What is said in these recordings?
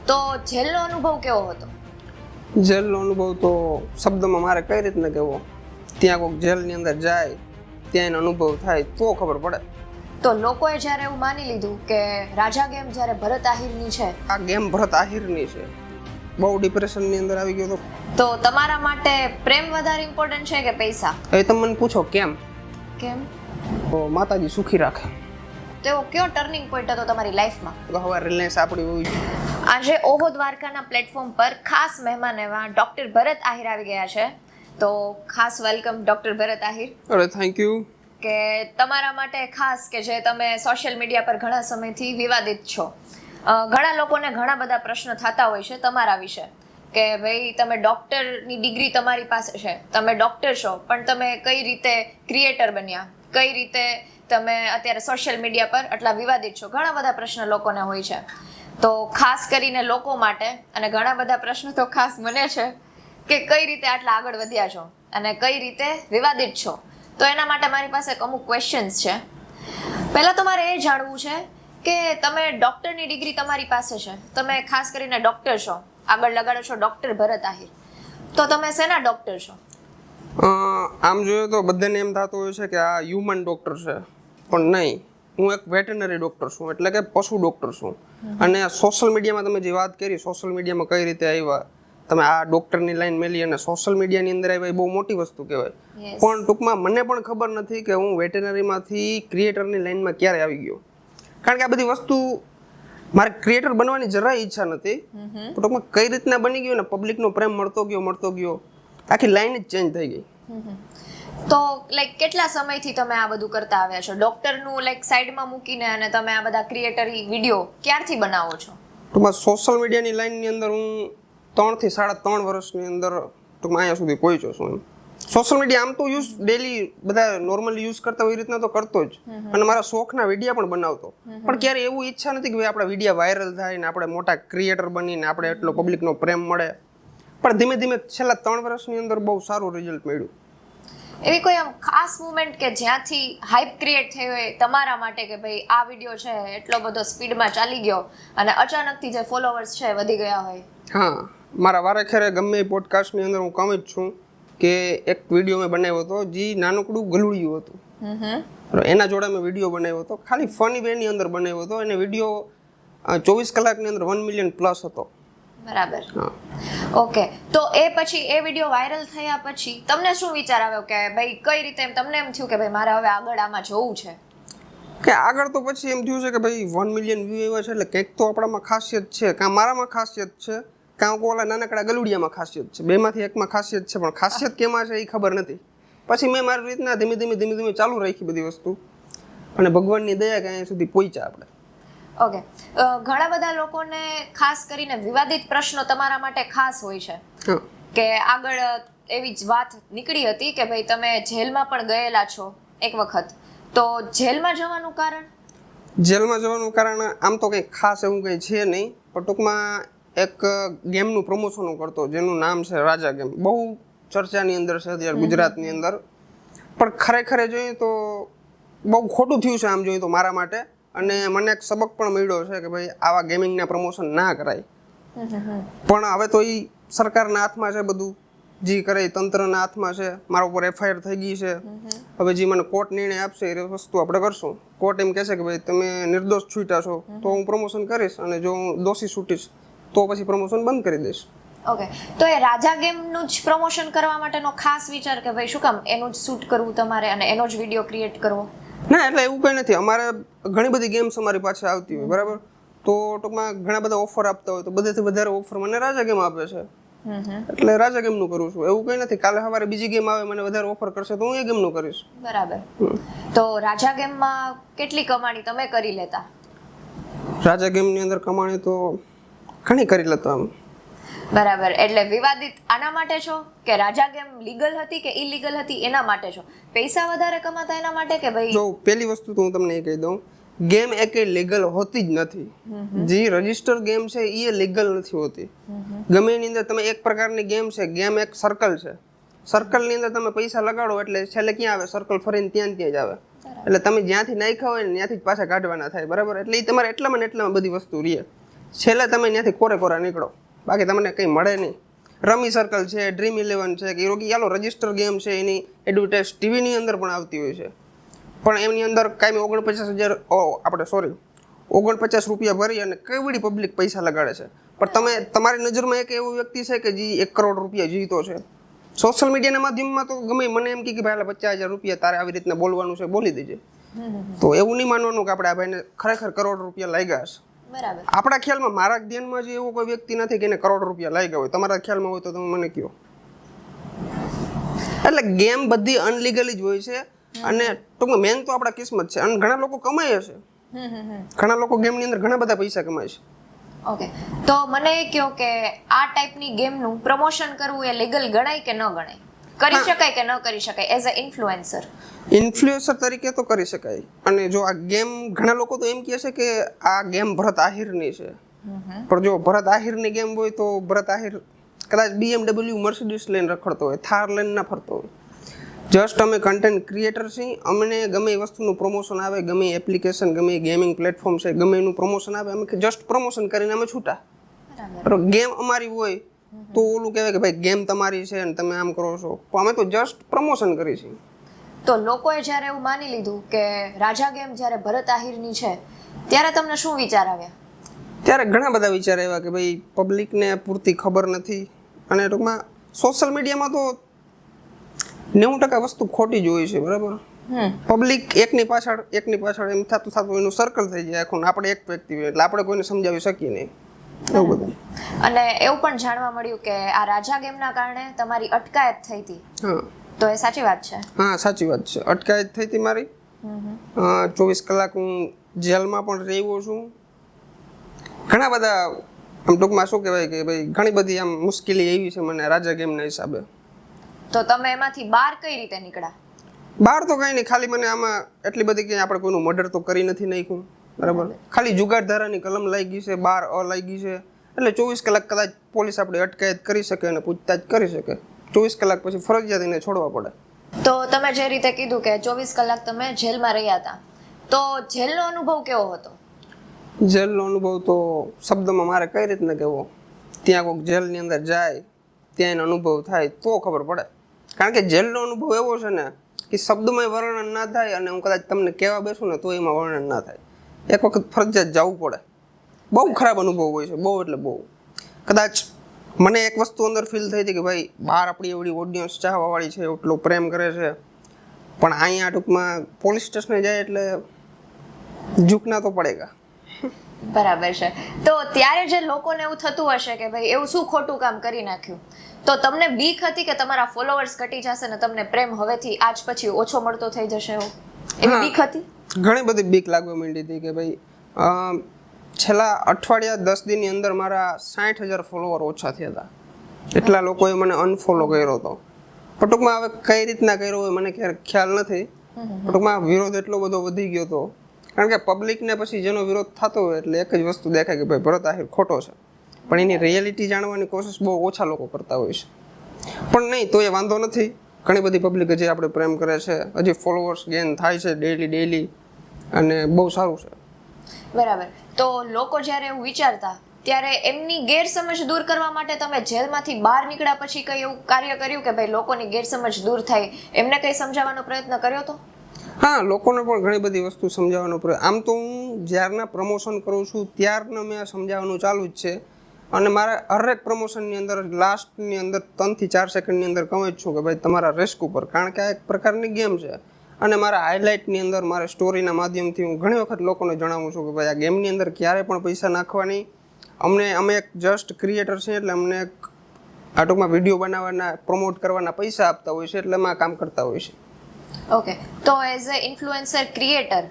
તો જેલનો અનુભવ કેવો હતો? જેલનો અનુભવ તો શબ્દમાં મારે કઈ રીતના કહેવો, ત્યાં કોઈક જેલની અંદર જાય ત્યાં એનો અનુભવ થાય તો ખબર પડે. તો લોકોએ જ્યારે એવું માની લીધું કે રાજા ગેમ જ્યારે ભરત આહિરની છે, આ ગેમ ભરત આહિરની છે, બહુ ડિપ્રેશનની અંદર આવી ગયો હતો. તો તમારા માટે પ્રેમ વધારે ઇમ્પોર્ટન્ટ છે કે પૈસા? હવે તમે મને પૂછો કેમ, કેમ? તો માતાજી સુખી રાખે. તો એવો કયો ટર્નિંગ પોઈન્ટ હતો તમારી લાઈફમાં? હવે રિલાયન્સ આપણી હોવી જોઈએ. આજે ઓહો દ્વારકાના પ્લેટફોર્મ પર ખાસ મહેમાન એવા ડોક્ટર ભરત આહિર આવી ગયા છે. તો ખાસ વેલકમ ડોક્ટર ભરત આહિર. અરે થેન્ક યુ. કે તમારા માટે ખાસ કે જે તમે સોશિયલ મીડિયા પર ઘણા સમયથી વિવાદિત છો. ઘણા લોકોને ઘણા બધા પ્રશ્ન થતા હોય છે તમારા વિશે કે ભાઈ તમે ડૉક્ટરની ડિગ્રી તમારી પાસે છે, તમે ડૉક્ટર છો, પણ તમે કઈ રીતે ક્રિએટર બન્યા, કઈ રીતે તમે અત્યારે સોશિયલ મીડિયા પર આટલા વિવાદિત છો? ઘણા બધા પ્રશ્ન લોકોને હોય છે. તો ખાસ કરીને લોકો માટે અને ઘણા બધા પ્રશ્નો તો ખાસ મને છે કે કઈ રીતે આટલા આગળ વધ્યા છો અને કઈ રીતે વિવાદિત છો. તો એના માટે મારી પાસે અમુક ક્વેશ્ચન્સ છે. પહેલાં તો મારે એ જાણવું છે કે તમે ડૉક્ટરની ડિગ્રી તમારી પાસે છે, તમે ખાસ કરીને ડૉક્ટર છો, આગળ લગાડો છો ડૉક્ટર ભરત આહિર, તો તમે શેના ડૉક્ટર છો? આમ જોઈએ તો બધાને એમ થતું હોય છે કે આ હ્યુમન ડૉક્ટર છે, પણ નહીં, હું એક વેટરનરી ડૉક્ટર છું, એટલે કે પશુ ડૉક્ટર છું. અને સોશિયલ મીડિયામાં તમે જે વાત કરી, સોશિયલ મીડિયામાં કઈ રીતે આવ્યા, તમે આ ડૉક્ટરની લાઈન મેલી અને સોશિયલ મીડિયાની અંદર આવ્યા, એ બહુ મોટી વસ્તુ કહેવાય. પણ ટૂંકમાં મને પણ ખબર નથી કે હું વેટરનરીમાંથી ક્રિએટરની લાઈનમાં ક્યારે આવી ગયો. કારણ કે આ બધી વસ્તુ મારે ક્રિએટર બનવાની જરાય ઈચ્છા નથી, પણ ટૂંકમાં કઈ રીતના બની ગયો ને પબ્લિકનો પ્રેમ મળતો ગયો, આખી લાઈન જ ચેન્જ થઈ ગઈ. તો લાઈક કેટલા સમયથી તમે આ બધું કરતા આવ્યા છો? ડૉક્ટરનું લાઈક સાઈડમાં મૂકીને અને તમે આ બધા ક્રિએટરી વિડીયો ક્યારથી બનાવો છો? ટૂંકમાં સોશિયલ મીડિયાની લાઈનની અંદર હું 3 થી 3.5 વર્ષની અંદર ટૂંકમાં અહીંયા સુધી પહોંચ્યો છું. એમ સોશિયલ મીડિયા આમ તો યુઝ ડેલી બધા નોર્મલી યુઝ કરતા હોય એ રીતના તો કરતો જ, અને મારા શોખના વિડીયા પણ બનાવતો, પણ ક્યારે એવું ઈચ્છા નથી કે ભાઈ આપણા વિડીયા વાયરલ થાય ને આપણે મોટા ક્રિએટર બનીને આપણે એટલો પબ્લિકનો પ્રેમ મળે. પણ ધીમે ધીમે છેલ્લા 3 વર્ષની અંદર બહુ સારું રિઝલ્ટ મળ્યું. એવી કોઈ આમ ખાસ મુમેન્ટ કે જ્યાંથી હાઇપ ક્રિએટ થઈ હોય તમારા માટે કે ભાઈ આ વિડીયો છે એટલો બધો સ્પીડમાં ચાલી ગયો અને અચાનકથી જે ફોલોવર્સ છે વધી ગયા હોય? હા, મારા વારે ખેરે ગમે એ પોડકાસ્ટની અંદર હું કહું જ છું કે એક વિડીયો મેં બનાવ્યો હતો જે નાનકડું ગલુડિયું હતું, એના જોડે મેં વિડીયો બનાવ્યો હતો, ખાલી ફની વેની અંદર બનાવ્યો હતો, અને વિડીયો 24 કલાકની અંદર 1 મિલિયન પ્લસ હતો. બરાબર. ઓકે, તો એ પછી એ વિડીયો વાયરલ થયા પછી તમને શું વિચાર આવ્યો કે ભાઈ કઈ રીતે તમને એમ થયું કે ભાઈ મારે હવે આગળ આમાં જવું છે? કે આગળ તો પછી એમ થયું છે કે ભાઈ 1 મિલિયન વ્યૂ આવ્યા છે એટલે કંઈક તો આપણામાં ખાસિયત છે, કાં મારામાં ખાસિયત છે, કાં ઓલા નાનકડા ગલુડિયામાં ખાસિયત છે, બેમાંથી એકમાં ખાસિયત છે, પણ ખાસિયત કેમાં છે એ ખબર નથી. પછી મેં મારી રીતના ધીમે ધીમે ચાલુ રાખી બધી વસ્તુ, અને ભગવાનની દયા કે અહીંયા સુધી પહોંચ્યા આપણે. ઓકે, ઘણા બધા લોકોને ખાસ કરીને વિવાદિત પ્રશ્નો તમારા માટે ખાસ હોય છે કે આગળ એવી જ વાત નીકળી હતી કે ભાઈ તમે જેલમાં પણ ગયેલા છો એક વખત, તો જેલમાં જવાનું કારણ? જેલમાં જવાનું કારણ આમ તો કંઈ ખાસ એવું કંઈ છે નહીં, પણ ટૂંકમાં એક ગેમનું પ્રમોશન હું કરતો જેનું નામ છે રાજા ગેમ. બહુ ચર્ચાની અંદર છે અત્યારે ગુજરાતની અંદર, પણ ખરેખર જોઈએ તો બહુ ખોટું થયું છે આમ જોઈએ તો મારા માટે. અને મને એક સબક પણ મળ્યો છે કે ભાઈ આવા ગેમિંગના પ્રમોશન ના કરાય. પણ હવે તો એ સરકારના હાથમાં છે, બધું જે કરે એ તંત્રના હાથમાં છે. મારા ઉપર FIR થઈ ગઈ છે, હવે જે મને કોર્ટ નિર્ણય આપશે એ વસ્તુ આપણે કરશું. કોર્ટ એમ કહેશે કે ભાઈ તમે નિર્દોષ છૂટ્યા છો તો હું પ્રમોશન કરીશ, અને જો હું દોષી છૂટીશ તો પછી પ્રમોશન બંધ કરી દઈશ. ઓકે, તો એ રાજા ગેમનું જ પ્રમોશન કરવા માટેનો ખાસ વિચાર કે ભાઈ શું કામ એનું જ શૂટ કરવું તમારે અને એનો જ વિડીયો ક્રિએટ કરવો? ના, એટલે એવું કંઈ નથી. અમારે ઘણી બધી ગેમ્સ અમારી પાસે આવતી હોય, બરાબર, તો ટૂંકમાં ઘણા બધા ઓફર આપતા હોય, તો બધેથી વધારે ઓફર મને રાજા ગેમ આપે છે, એટલે રાજા ગેમનું કરું છું. એવું કંઈ નથી કાલે સવારે બીજી ગેમ આવે મને વધારે ઓફર કરશે તો હું એ ગેમનું કરીશ. બરાબર. તો રાજા ગેમમાં કેટલી કમાણી તમે કરી લેતા? રાજા ગેમની અંદર કમાણી તો ઘણી કરી લેતો આમ. બરાબર, એટલે વિવાદિત આના માટે છો કે રાજા ગેમ લીગલ હતી કે ઇલીગલ હતી એના માટે છો? પૈસા વધારે કમાતા એના માટે કે ભાઈ? જો પહેલી વસ્તુ તો હું તમને એ કહી દઉં, ગેમ એક લીગલ હોતી જ નથી. જે રજિસ્ટર ગેમ છે એ લીગલ નથી હોતી. ગમે એની અંદર તમે એક પ્રકારની ગેમ છે, ગેમ એક સર્કલ છે, સર્કલની અંદર તમે પૈસા લગાડો એટલે છેલ્લે ક્યાં આવે? સર્કલ ફરીને ત્યાં જ આવે. એટલે તમે જ્યાંથી નાખ્યા હોય ને ત્યાંથી જ પાછા કાઢવાના થાય, બરાબર. એટલે એ તમારે એટલામાં ને એટલામાં બધી વસ્તુ રહે. છેલ્લે તમે ત્યાંથી કોરા નીકળો, બાકી તમને કંઈ મળે નહીં. રમી સર્કલ છે, ડ્રીમ 11 છે, કે યાલો રજિસ્ટર ગેમ છે, એની એડવર્ટાઇઝ ટીવીની અંદર પણ આવતી હોય છે, પણ એમની અંદર કાંઈ 49 રૂપિયા ભરી અને કેવડી પબ્લિક પૈસા લગાડે છે. પણ તમારી નજરમાં એક એવો વ્યક્તિ છે કે જે 1 કરોડ રૂપિયા જીતો છે. સોશિયલ મીડિયાના માધ્યમમાં તો ગમે મને એમ કે ભાઈ 50,000 રૂપિયા તારે આવી રીતના બોલવાનું છે, બોલી દેજે. તો એવું નહીં માનવાનું કે આપણે આ ભાઈને ખરેખર કરોડ રૂપિયા લાગ્યા છે. બરાબર. આપણા ખ્યાલમાં, મારા ધ્યાનમાં જે એવો કોઈ વ્યક્તિ નથી કે એને કરોડ રૂપિયા લાગ્યા હોય. તમારા ખ્યાલમાં હોય તો તમે મને કહો. એટલે ગેમ બધી અનલીગલી જ હોય છે, અને ટૂંકમાં મેન તો આપણા કિસ્મત છે. અને ઘણા લોકો કમાય છે, ઘણા લોકો ગેમની અંદર ઘણા બધા પૈસા કમાય છે. ઓકે, તો મને એ કહો કે આ ટાઈપની ગેમનું પ્રમોશન કરવું એ લીગલ ગણાય કે ન ગણાય? કરી શકાય કે ન કરી શકાય એઝ અ ઇન્ફ્લુએન્સર? ઇન્ફ્લુએન્સર તરીકે તો કરી શકાય. અને જો આ ગેમ, ઘણા લોકો તો એમ કહે છે કે આ ગેમ ભરત આહિરની છે, પણ જો ભરત આહિરની ગેમ હોય તો ભરત આહિર કદાચ BMW મર્સિડીઝ લઈને રખડતો હોય, થાર લઈને ના ફરતો હોય. જસ્ટ અમે કન્ટેન્ટ ક્રિએટર છીએ, અમને ગમે એ વસ્તુનું પ્રમોશન આવે, ગમે એપ્લિકેશન, ગમે ગેમિંગ પ્લેટફોર્મ છે, ગમે એનું પ્રમોશન આવે, અમે જસ્ટ પ્રમોશન કરીને અમે છૂટા. બરાબર. ગેમ અમારી હોય તો ઓલું કહેવાય કે ભાઈ ગેમ તમારી છે અને તમે આમ કરો છો, પણ અમે તો જસ્ટ પ્રમોશન કરી છીએ. તો લોકોએ જ્યારે એવું માની લીધું કે રાજા ગેમ જ્યારે ભરત આહિરની છે, ત્યારે તમને શું વિચાર આવ્યા? ત્યારે ઘણા બધા વિચાર આવ્યા કે ભાઈ પબ્લિકને પૂરતી ખબર નથી, અને ટૂંકમાં સોશિયલ મીડિયામાં તો 90% વસ્તુ ખોટી જ હોય છે. બરાબર. પબ્લિક એકની પાછળ એમ થતું એનું સર્કલ થઈ જાય આખું. આપણે એક વ્યક્તિ હોય એટલે આપણે કોઈને સમજાવી શકીએ નહીં, એવું બધું. અને એવું પણ જાણવા મળ્યું કે આ રાજા ગેમના કારણે તમારી અટકાયત થઈ હતી. હા, તો એ સાચી વાત છે? હા, સાચી વાત છે. અટકાયત થઈ હતી મારી. 24 કલાક હું જેલમાં પણ રહ્યો છું. ઘણા બધા આમ ટૂંકમાં શું કહેવાય કે ભાઈ ઘણી બધી આમ મુશ્કેલી એવી છે મને રાજા ગેમના હિસાબે. તો તમે એમાંથી બહાર કઈ રીતે નીકળ્યા? બહાર તો કંઈ નહીં, ખાલી મને આમાં એટલી બધી કે આપણે કોઈનું મર્ડર તો કરી નથી નાખ્યું. બરાબર. ખાલી જુગારધારાની કલમ લાગી છે, 12A લાગી છે, એટલે 24 કલાક કદાચ પોલીસ આપણે અટકાયત કરી શકે અને પૂછતાછ કરી શકે. 24 કલાક પછી ફરજિયાત એને છોડવા પડે. તો તમે જે રીતે કીધું કે 24 કલાક તમે જેલમાં રહ્યા હતા, તો જેલનો અનુભવ કેવો હતો? જેલનો અનુભવ તો શબ્દમાં મારે કઈ રીતના કહેવો. ત્યાં કોઈક જેલની અંદર જાય, ત્યાં એનો અનુભવ થાય તો ખબર પડે. કારણ કે જેલનો અનુભવ એવો છે ને કે શબ્દમાં વર્ણન ના થાય, અને હું કદાચ તમને કહેવા બેસું ને તો એમાં વર્ણન ના થાય. એક વખત ફરજિયાત જવું પડે. બહુ ખરાબ અનુભવ હોય છે, બહુ એટલે બહુ. કદાચ મને એક વસ્તુ અંદર ફીલ થઈ હતી કે ભાઈ બહાર આપણી એવડી ઓડિયન્સ ચાહવાવાળી છે, એટલો પ્રેમ કરે છે, પણ અહીંયા ટૂંકમાં પોલીસ સ્ટેશને જાય એટલે ઝૂકના તો પડેગા. બરાબર છે. તો ત્યારે જે લોકોને એવું થતું હશે કે ભાઈ એવું શું ખોટું કામ કરી નાખ્યું, તો તમને બીક હતી કે તમારા ફોલોઅર્સ ઘટી જશે ને તમને પ્રેમ હવેથી આજ પછી ઓછો મળતો થઈ જશે, એવી બીક હતી? ઘણી બધી બીક લાગવા માંડી હતી કે ભાઈ છેલ્લા અઠવાડિયા 10 દિનની અંદર મારા 60,000 ફોલોવર ઓછા થયા હતા. એટલા લોકોએ મને અનફોલો કર્યો હતો. પણ ટૂંકમાં હવે કઈ રીતના કર્યો હોય મને ખ્યાલ નથી. ટૂંકમાં વિરોધ એટલો બધો વધી ગયો હતો, કારણ કે પબ્લિકને પછી જેનો વિરોધ થતો હોય એટલે એક જ વસ્તુ દેખાય કે ભાઈ ભરત આહિર ખોટો છે, પણ એની રિયાલિટી જાણવાની કોશિશ બહુ ઓછા લોકો કરતા હોય છે. પણ નહીં, તો એ વાંધો નથી. ઘણી બધી પબ્લિક હજી આપણે પ્રેમ કરે છે, હજી ફોલોવર્સ ગેઇન થાય છે ડેઈલી, અને બહુ સારું છે. બરાબર. તો લોકો જ્યારે એવું વિચારતા ત્યારે એમની ગેરસમજ દૂર કરવા માટે તમે જેલમાંથી બહાર નીકળ્યા પછી કઈ એવું કાર્ય કર્યું કે ભાઈ લોકોની ગેરસમજ દૂર થાય, એમને કઈ સમજાવવાનો પ્રયત્ન કર્યો હતો? હા, લોકોને પણ ઘણી બધી વસ્તુ સમજાવવાનો પ્રયત્ન. આમ તો હું જ્યારના પ્રમોશન કરું છું ત્યારના મેં સમજાવવાનું ચાલુ જ છે, અને મારા હરેક પ્રમોશનની અંદર લાસ્ટની અંદર 3 થી 4 સેકન્ડની અંદર કહું જ છું કે ભાઈ તમારા રિસ્ક ઉપર, કારણ કે આ એક પ્રકારની ગેમ છે. અને મારા હાઇલાઇટની અંદર મારા સ્ટોરીના માધ્યમથી હું ઘણી વખત લોકોને જણાવું છું કે ભાઈ આ ગેમની અંદર ક્યારે પણ પૈસા નાખવાની. અમે એક જસ્ટ ક્રિએટર છીએ, એટલે અમને આ ટૂંકમાં વિડીયો બનાવવાના, પ્રમોટ કરવાના પૈસા આપતા હોય છે, એટલે અમે આ કામ કરતા હોય છે. ઓકે, તો એઝ અ ઇન્ફ્લુએન્સર ક્રિએટર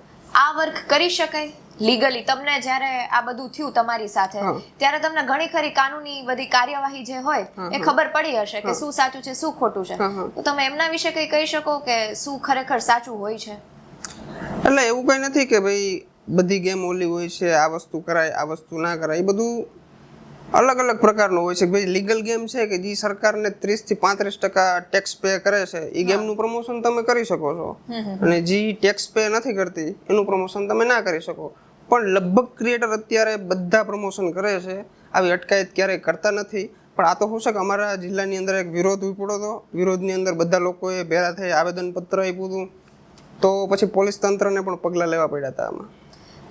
આ વર્ક કરી શકાય લીગલી? તમને જ્યારે આ બધું થયું તમારી સાથે ત્યારે તમને ઘણી ખરી કાનૂની બધી કાર્યવાહી જે હોય એ ખબર પડી હશે કે શું સાચું છે શું ખોટું છે, તો તમે એમના વિશે કંઈ કહી શકો કે શું ખરેખર સાચું હોય છે? એટલે એવું કંઈ નથી કે ભાઈ બધી ગેમ ઓલી હોય છે, આ વસ્તુ કરાય આ વસ્તુ ના કરાય. એ બધું અલગ અલગ પ્રકારનું હોય છે. ભાઈ લીગલ ગેમ છે કે જે સરકારને 30 થી 35% ટેક્સ પે કરે છે, એ ગેમનું પ્રમોશન તમે કરી શકો છો, અને જે ટેક્સ પે નથી કરતી એનું પ્રમોશન તમે ના કરી શકો. પણ લગભગ ક્રિએટર અત્યારે બધા પ્રમોશન કરે છે, આવી અટકાયત ક્યારેય કરતા નથી. પણ આ તો શું છે કે અમારા જિલ્લાની અંદર એક વિરોધ ઉપડ્યો હતો, વિરોધની અંદર બધા લોકોએ ભેગા થઈ આવેદનપત્ર આપ્યું હતું, તો પછી પોલીસ તંત્રને પણ પગલાં લેવા પડ્યા હતા આમાં.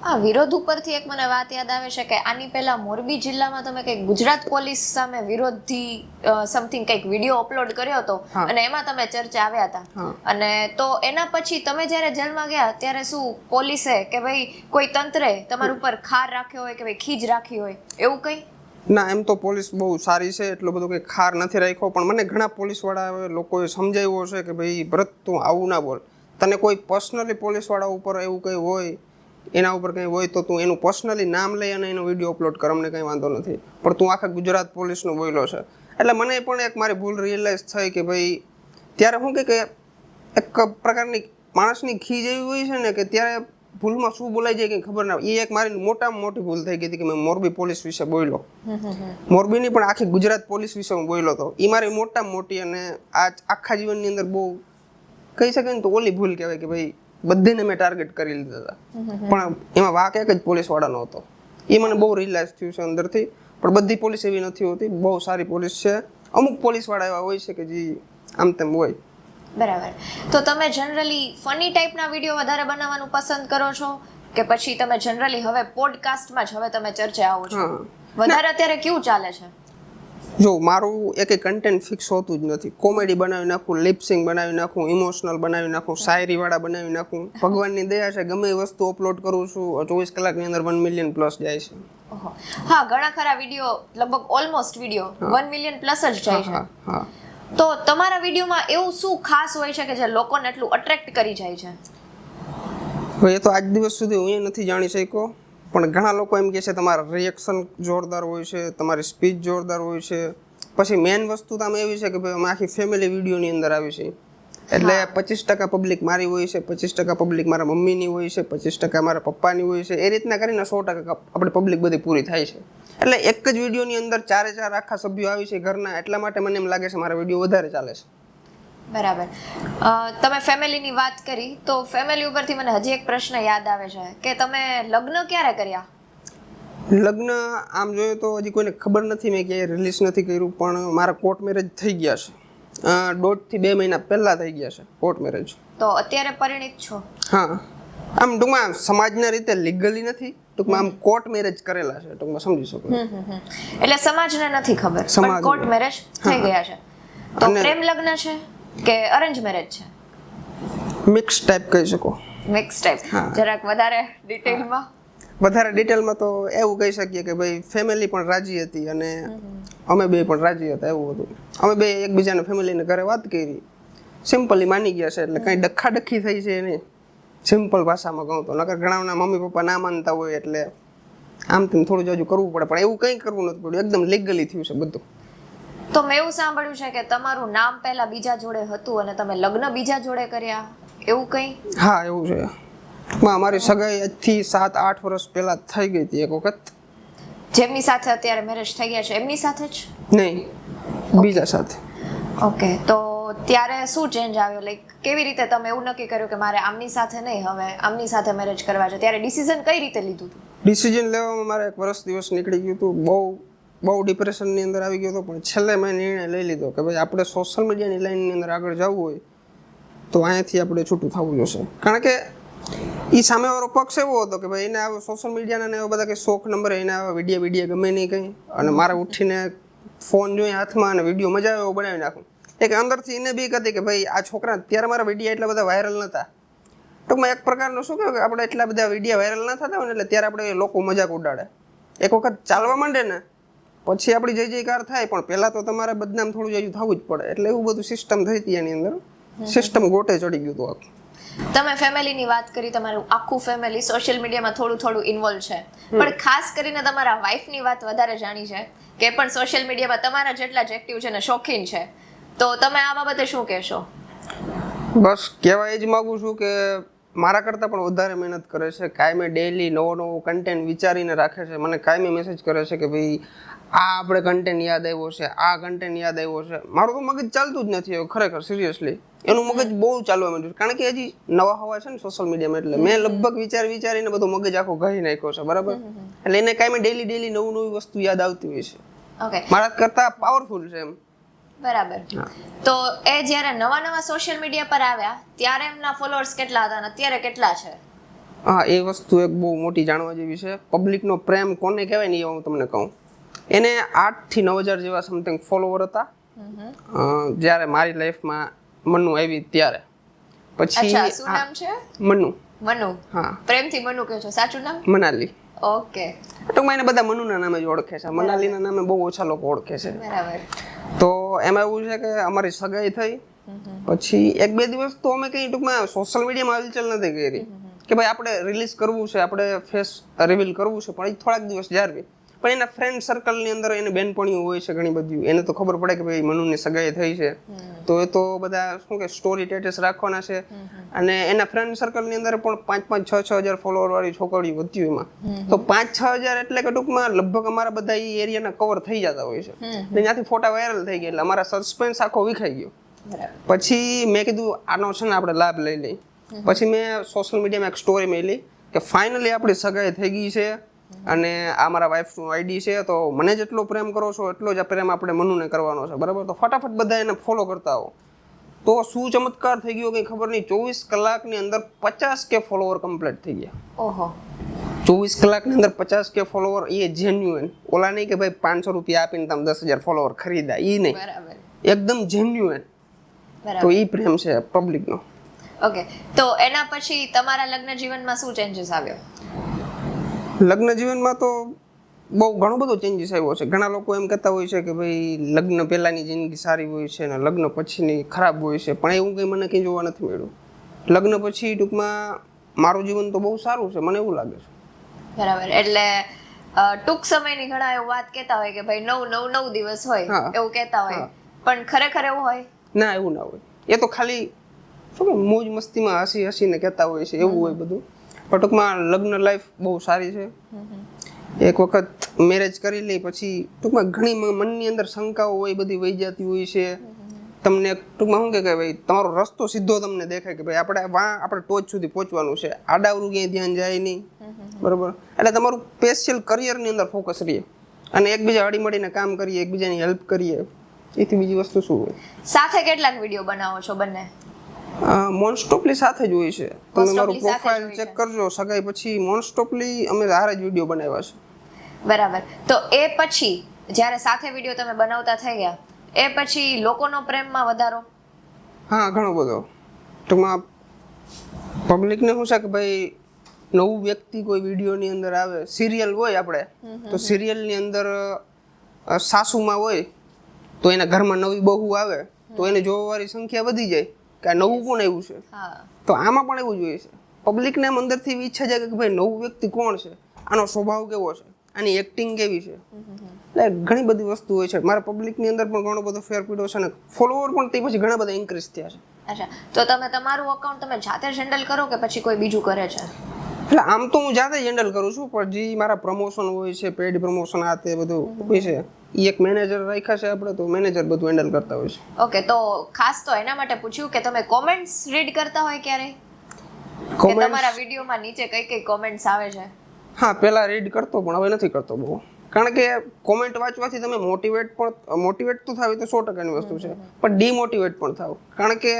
આ વિરોધ ઉપરથી એક મને વાત યાદ આવે છે કે આની પહેલા મોરબી જિલ્લામાં તમે કંઈક ગુજરાત પોલીસ સામે વિરોધથી સમથિંગ કંઈક વિડીયો અપલોડ કર્યો હતો અને એમાં તમે ચર્ચા આવ્યા હતા, અને તો એના પછી તમે જ્યારે જેલમાં ગયા ત્યારે શું પોલીસે કે ભાઈ કોઈ તંત્રે તમારા ઉપર ખાર રાખ્યો હોય કે ભાઈ ખીજ રાખી હોય એવું કંઈ? ના, એમ તો પોલીસ બહુ સારી છે, એટલો બધો કંઈ ખાર નથી રાખ્યો. પણ મને ઘણા પોલીસવાળા લોકોએ સમજાવ્યો છે કે ભાઈ ભરત તું આવું ના બોલ, તને કોઈ પર્સનલી પોલીસવાળા ઉપર એવું કંઈ હોય, એના ઉપર કંઈ હોય તો તું એનું પર્સનલી નામ લઈ અને એનો વિડીયો અપલોડ કર, અમને કંઈ વાંધો નથી. પણ તું આખા ગુજરાત પોલીસનો બોલ્યો છે. એટલે મને પણ એક મારી ભૂલ રિયલાઇઝ થઈ કે ભાઈ ત્યારે શું કે એક પ્રકારની માણસની ખીજ એવી હોય છે ને કે ત્યારે ભૂલમાં શું બોલાઈ જાય કંઈ ખબર ના હોય. એ એક મારી મોટામાં મોટી ભૂલ થઈ ગઈ હતી કે મેં મોરબી પોલીસ વિશે બોલ્યો. મોરબીની પણ આખી ગુજરાત પોલીસ વિશે હું બોલ્યો હતો. એ મારી મોટામાં મોટી અને આ આખા જીવનની અંદર બહુ કહી શકાય ને તો ઓલી ભૂલ કહેવાય કે ભાઈ બધીને મેં ટાર્ગેટ કરી લીધા હતા. પણ એમાં વાંક એક જ પોલીસવાળાનો હતો. એ મને બહુ રિયલાઇઝ થયું છે અંદરથી. પણ બધી પોલીસ એવી નથી હોતી, બહુ સારી પોલીસ છે. અમુક પોલીસવાળા એવા હોય છે કે જે આમ તેમ હોય. બરાબર. તો તમે જનરલી ફની ટાઈપના વિડીયો વધારે બનાવવાનું પસંદ કરો છો કે પછી તમે જનરલી હવે પોડકાસ્ટમાં જ હવે તમે ચર્ચા આવો છો? વધારે અત્યારે કેવું ચાલે છે? જો મારું એક કન્ટેન્ટ ફિક્સ હોતું જ નથી. કોમેડી બનાવી નાખું, લિપસિંગ બનાવી નાખું, ઇમોશનલ બનાવી નાખું, શાયરીવાળા બનાવી નાખું. ભગવાનની દયા છે, ગમે એ વસ્તુ અપલોડ કરું છું, 24 કલાકની અંદર 1 મિલિયન પ્લસ જાય છે. હા, ઘણા ખરા વિડીયો લગભગ ઓલમોસ્ટ વિડીયો 1 મિલિયન પ્લસ જ જાય છે. હા. તો તમારા વિડીયોમાં એવું શું ખાસ હોય છે કે જે લોકોને એટલું અટ્રેક્ટ કરી જાય છે? હવે એ તો આજ દિવસ સુધી હું એ નથી જાણી શક્યો, પણ ઘણા લોકો એમ કહે છે તમારા રિએક્શન જોરદાર હોય છે, તમારી સ્પીચ જોરદાર હોય છે. પછી મેઇન વસ્તુ તો આમાં એવી છે કે ભાઈ અમે આખી ફેમિલી વિડીયોની અંદર આવી છે. એટલે 25% પબ્લિક મારી હોય છે, 25% પબ્લિક મારા મમ્મીની હોય છે, 25% મારા પપ્પાની હોય છે. એ રીતના કરીને 100% આપણે પબ્લિક બધી પૂરી થાય છે. એટલે એક જ વિડીયોની અંદર 4 આખા સભ્યો આવી છે ઘરના, એટલા માટે મને એમ લાગે છે મારા વિડીયો વધારે ચાલે છે. બરાબર. તમે ફેમિલીની વાત કરી તો ફેમિલી ઉપરથી મને હજી એક પ્રશ્ન યાદ આવે છે કે તમે લગ્ન ક્યારે કર્યા? લગ્ન આમ જોઈએ તો હજી કોઈને ખબર નથી, મેં ક્યાંય રિલીઝ નથી કર્યું, પણ મારા કોર્ટ મેરેજ થઈ ગયા છે. 1.5 થી 2 મહિના પહેલા થઈ ગયા છે કોર્ટ મેરેજ. તો અત્યારે પરિણીત છો? હા, આમ ટૂંકમાં સમાજના રીતે લીગલી નથી, ટૂંકમાં આમ કોર્ટ મેરેજ કરેલા છે, ટૂંકમાં સમજી શકો. એટલે સમાજને નથી ખબર, પણ કોર્ટ મેરેજ થઈ ગયા છે. તો પ્રેમ લગ્ન છે કે અરેન્જ મેરેજ છે? મિક્સ ટાઈપ કહી શકો. Mix type. જરાક વધારે ડિટેલમાં? વધારે ડિટેલમાં તો એવું કહી શકીએ કે ભાઈ ફેમિલી પણ રાજી હતી અને અમે બે પણ રાજી હતા, એવું હતું. અમે બે એકબીજાને ફેમિલીને ઘરે વાત કરી, સિમ્પલી માની ગયા છે. એટલે કંઈ ડખ્ખાડખ્ખી થઈ છે નહીં, સિમ્પલ ભાષામાં કહું તો. નકર ઘણાના મમ્મી પપ્પા ના માનતા હોય એટલે આમ તેમ થોડું હજુ કરવું પડે, પણ એવું કંઈ કરવું નથી પડ્યું, એકદમ લીગલી થયું છે બધું. તો મેં એવું સાંભળ્યું છે કે તમારું નામ પહેલા બીજા જોડે હતું અને તમે લગ્ન બીજા જોડે કર્યા, એવું કંઈ? હા, એવું છે. અમારી સગાઈ આજથી 7-8 વર્ષ પહેલા થઈ ગઈ હતી એક વખત. જેમની સાથે અત્યારે મેરેજ થઈ ગયા છે એમની સાથે જ? નહીં, બીજા સાથે. ઓકે. તો ત્યારે શું ચેન્જ આવ્યો? લાઈક કેવી રીતે તમે એવું નક્કી કર્યું કે મારે આમની સાથે નહીં, હવે આમની સાથે મેરેજ કરવા છે? ત્યારે ડિસિઝન કઈ રીતે લીધું હતું? ડિસિઝન લેવામાં મારે 1 વર્ષ દિવસ નીકળી ગયું હતું. બહુ ડિપ્રેશનની અંદર આવી ગયો હતો, પણ છેલ્લે મેં નિર્ણય લઈ લીધો કે ભાઈ આપણે સોશિયલ મીડિયાની લાઈનની અંદર આગળ જવું હોય તો અહીંયાથી આપણે છૂટું થવું જોશે. કારણ કે એ સામેવાળો પક્ષ એવો હતો કે ભાઈ એને આવો સોશિયલ મીડિયાના એવા બધા કંઈ શોખ નંબર, એને આવા વિડીયો ગમે નહીં કંઈ, અને મારે ઉઠીને ફોન જોઈએ હાથમાં અને વિડીયો મજા આવે એવો બનાવી નાખું. એક અંદરથી એને બી હતી કે ભાઈ આ છોકરા ત્યારે મારા વિડીયો એટલા બધા વાયરલ નહોતા. ટૂંકમાં એક પ્રકારનું શું કહેવાય કે આપણે એટલા બધા વિડીયો વાયરલ ના થતા હોય ને એટલે ત્યારે આપણે લોકો મજાક ઉડાડે. એક વખત ચાલવા માંડે ને પછી આપણી જય જયકાર થાય, પણ પહેલાં તો તમારે બદનામ થોડું જજુ થવું જ પડે. એટલે એવું બધું સિસ્ટમ થઈ હતી એની અંદર, સિસ્ટમ ગોટે ચડી ગયું હતું આખું. તમે ફેમિલીની વાત કરી, તમારું આખું ફેમિલી સોશિયલ મીડિયામાં થોડું ઇન્વોલ્વ છે, પણ ખાસ કરીને તમારા વાઈફની વાત વધારે જાણી છે કે પણ સોશિયલ મીડિયામાં તમારા જેટલા જ એક્ટિવ છે ને શોખીન છે, તો તમે આ બાબતે શું કહેશો? બસ કહેવા એ જ માગું છું કે મારા કરતાં પણ વધારે મહેનત કરે છે. કાયમી ડેઈલી નવો કન્ટેન્ટ વિચારીને રાખે છે. મને કાયમી મેસેજ કરે છે કે ભાઈ આ આપણે કન્ટેન્ટ યાદ આવ્યો છે, આ કન્ટેન્ટ યાદ આવ્યો છે. મારું તો મગજ ચાલતું જ નથી હવે ખરેખર સિરિયસલી. એનું મગજ બહુ ચાલવા માંડ્યું કારણ કે હજી નવા હવા છે ને સોશિયલ મીડિયામાં, એટલે મેં લગભગ વિચારીને બધો મગજ આખો ઘહી નાખ્યો છે, બરાબર. એટલે એને કાંઈ ડેલી નવી વસ્તુ યાદ આવતી હોય છે. ઓકે, મારા કરતા પાવરફુલ છે એમ. બરાબર. તો એ જ્યારે નવા સોશિયલ મીડિયા પર આવ્યા ત્યારે એમના ફોલોઅર્સ કેટલા હતા અને અત્યારે કેટલા છે? હા, એ વસ્તુ એક બહુ મોટી જાણવા જેવી છે. પબ્લિકનો પ્રેમ કોને કહેવાય ને એ હું તમને કહું. એને 8 થી 9,000 જેવા સમથિંગ ફોલોવર હતા જ્યારે મારી લાઈફમાં મનુ આવી ત્યારે. પછી શું નામ છે? મનુ. હા, પ્રેમથી મનુ કહો છો, સાચું નામ? મનાલી. ઓકે. ટૂંકમાં એને બધા મનુના નામે જ ઓળખે છે. મનાલીના નામે બહુ ઓછા લોકો ઓળખે છે. બરાબર. તો એમાં એવું છે કે અમારી સગાઈ થઈ પછી 1-2 દિવસ તો અમે કંઈ ટૂંકમાં સોશિયલ મીડિયામાં હલચલ નથી કરી કે ભાઈ આપણે રિલીઝ કરવું છે, આપણે ફેસ રિવીલ કરવું છે, પણ એ થોડાક દિવસ જાળવી. પણ એના ફ્રેન્ડ સર્કલની અંદર એને બેનપણીઓ હોય છે ઘણી બધી, એને તો ખબર પડે કે ભાઈ મનુની સગાઈ થઈ છે, તો એ તો બધા શું કે સ્ટોરી સ્ટેટસ રાખવાના છે. અને એના ફ્રેન્ડ સર્કલની અંદર પણ 5-5, 6-6 હજાર ફોલોવર વાળી છોકરીઓ વધતી એમાં. તો 5-6 હજાર એટલે કે ટૂંકમાં લગભગ અમારા બધા એ એરિયાના કવર થઈ જતા હોય છે. ત્યાંથી ફોટા વાયરલ થઈ ગયા એટલે અમારા સસ્પેન્સ આખો વિખાઈ ગયો. પછી મેં કીધું આનો છે ને આપણે લાભ લઈ લઈ. પછી મેં સોશિયલ મીડિયામાં એક સ્ટોરી મેલી કે ફાઇનલી આપણી સગાઈ થઈ ગઈ છે અને આ મારા વાઈફનું આઈડી છે, તો મને જેટલો પ્રેમ કરો છો એટલો જ પ્રેમ આપણે મનુને કરવાનો છે, બરાબર. તો ફટાફટ બધા એને ફોલો કરતા હો. તો શું ચમત્કાર થઈ ગયો કંઈ ખબર નહીં, 24 કલાકની અંદર 50K ફોલોવર કમ્પ્લીટ થઈ ગયા. ઓહો, 24 કલાકની અંદર 50K ફોલોવર. એ જેન્યુઅન, ઓલા નહીં કે ભાઈ 500 રૂપિયા આપીને તમે 10,000 ફોલોવર ખરીદા, એ નહીં. બરાબર. એકદમ જેન્યુઅન. તો એ પ્રેમ છે પબ્લિકનો. ઓકે, તો એના પછી તમારા લગ્ન જીવનમાં શું ચેન્જીસ આવ્યો? લગ્ન જીવનમાં તો બહુ ઘણો બધો ચેન્જીસ આવ્યો છે. ઘણા લોકો એમ કહેતા હોય છે કે ભાઈ લગ્ન પહેલાંની જિંદગી સારી હોય છે અને લગ્ન પછીની ખરાબ હોય છે, પણ એવું કંઈ મને કંઈ જોવા નથી મળ્યું. લગ્ન પછી ટૂંકમાં મારું જીવન તો બહુ સારું છે, મને એવું લાગે છે. બરાબર. એટલે ટૂંક સમયની ઘણા એવું વાત કહેતા હોય કે ભાઈ 9 દિવસ હોય એવું કહેતા હોય, પણ ખરેખર એવું હોય? ના, એવું ના હોય. એ તો ખાલી શું કે મોજ મસ્તીમાં હસીને કહેતા હોય છે, એવું હોય બધું. પણ ટૂંકમાં લગ્ન લાઈફ બહુ સારી છે. એક વખત મેરેજ કરી લઈ પછી ટૂંકમાં ઘણી મનની અંદર શંકાઓ હોય, બધી વહી જતી હોય છે. તમને ટૂંકમાં શું કે ભાઈ તમારો રસ્તો સીધો તમને દેખાય કે ભાઈ આપણે ટોચ સુધી પહોંચવાનું છે, આડાવરું ક્યાંય ધ્યાન જાય નહીં, બરાબર. એટલે તમારું સ્પેશિયલ કરિયરની અંદર ફોકસ રહીએ અને એકબીજા હળીમળીને કામ કરીએ, એકબીજાની હેલ્પ કરીએ. એથી બીજી વસ્તુ શું હોય? સાથે કેટલાક વિડીયો બનાવો છો બંને? મોનસ્ટોપલી સાથે જ હોય છે. તમે મારું પ્રોફાઇલ ચેક કરજો. સગાઈ પછી મોનસ્ટોપલી અમે સારા જ વિડીયો બનાવ્યા છે. બરાબર. તો એ પછી જ્યારે સાથે વિડીયો તમે બનાવતા થઈ ગયા એ પછી લોકોનો પ્રેમમાં વધારો? હા, ઘણો બધો. ટૂંકમાં પબ્લિકને શું છે કે ભાઈ નવું વ્યક્તિ કોઈ વિડીયોની અંદર આવે, સિરિયલ હોય આપણે તો સિરિયલની અંદર સાસુમાં હોય તો એના ઘરમાં નવી બહુ આવે તો એને જોવાવાળી સંખ્યા વધી જાય કે આ નવું કોણ આવ્યું છે. તો આમાં પણ એવું જોઈએ છે. પબ્લિકને એમ અંદરથી ઈચ્છા જાય કે ભાઈ નવું વ્યક્તિ કોણ છે, આનો સ્વભાવ કેવો છે, આની એક્ટિંગ કેવી છે. એટલે ઘણી બધી વસ્તુ હોય છે. મારા પબ્લિકની અંદર પણ ઘણો બધો ફેર પડ્યો છે અને ફોલોવર પણ તે પછી ઘણા બધા ઇન્ક્રીઝ થયા છે. અચ્છા, તો તમે તમારું અકાઉન્ટ તમે જાતે જ હેન્ડલ કરો કે પછી કોઈ બીજું કરે છે? એટલે આમ તો હું જાતે જ હેન્ડલ કરું છું, પણ જે મારા પ્રમોશન હોય છે, પેડ પ્રમોશન આ તે બધું હોય છે, એ એક મેનેજર રાખ્યા છે આપણે, તો મેનેજર બધું હેન્ડલ કરતા હોય છે. ઓકે, તો ખાસ તો એના માટે પૂછ્યું કે તમે કોમેન્ટ્સ રીડ કરતા હોય ક્યારે? કે તમારા વિડીયોમાં નીચે કઈ કોમેન્ટ્સ આવે છે? હા, પહેલા રીડ કરતો પણ હવે નથી કરતો બહુ, કારણ કે કોમેન્ટ વાંચવાથી તમે મોટિવેટ તો થાવ, એ તો 100%ની વસ્તુ છે, પણ ડીમોટિવેટ પણ થાવ. કારણ કે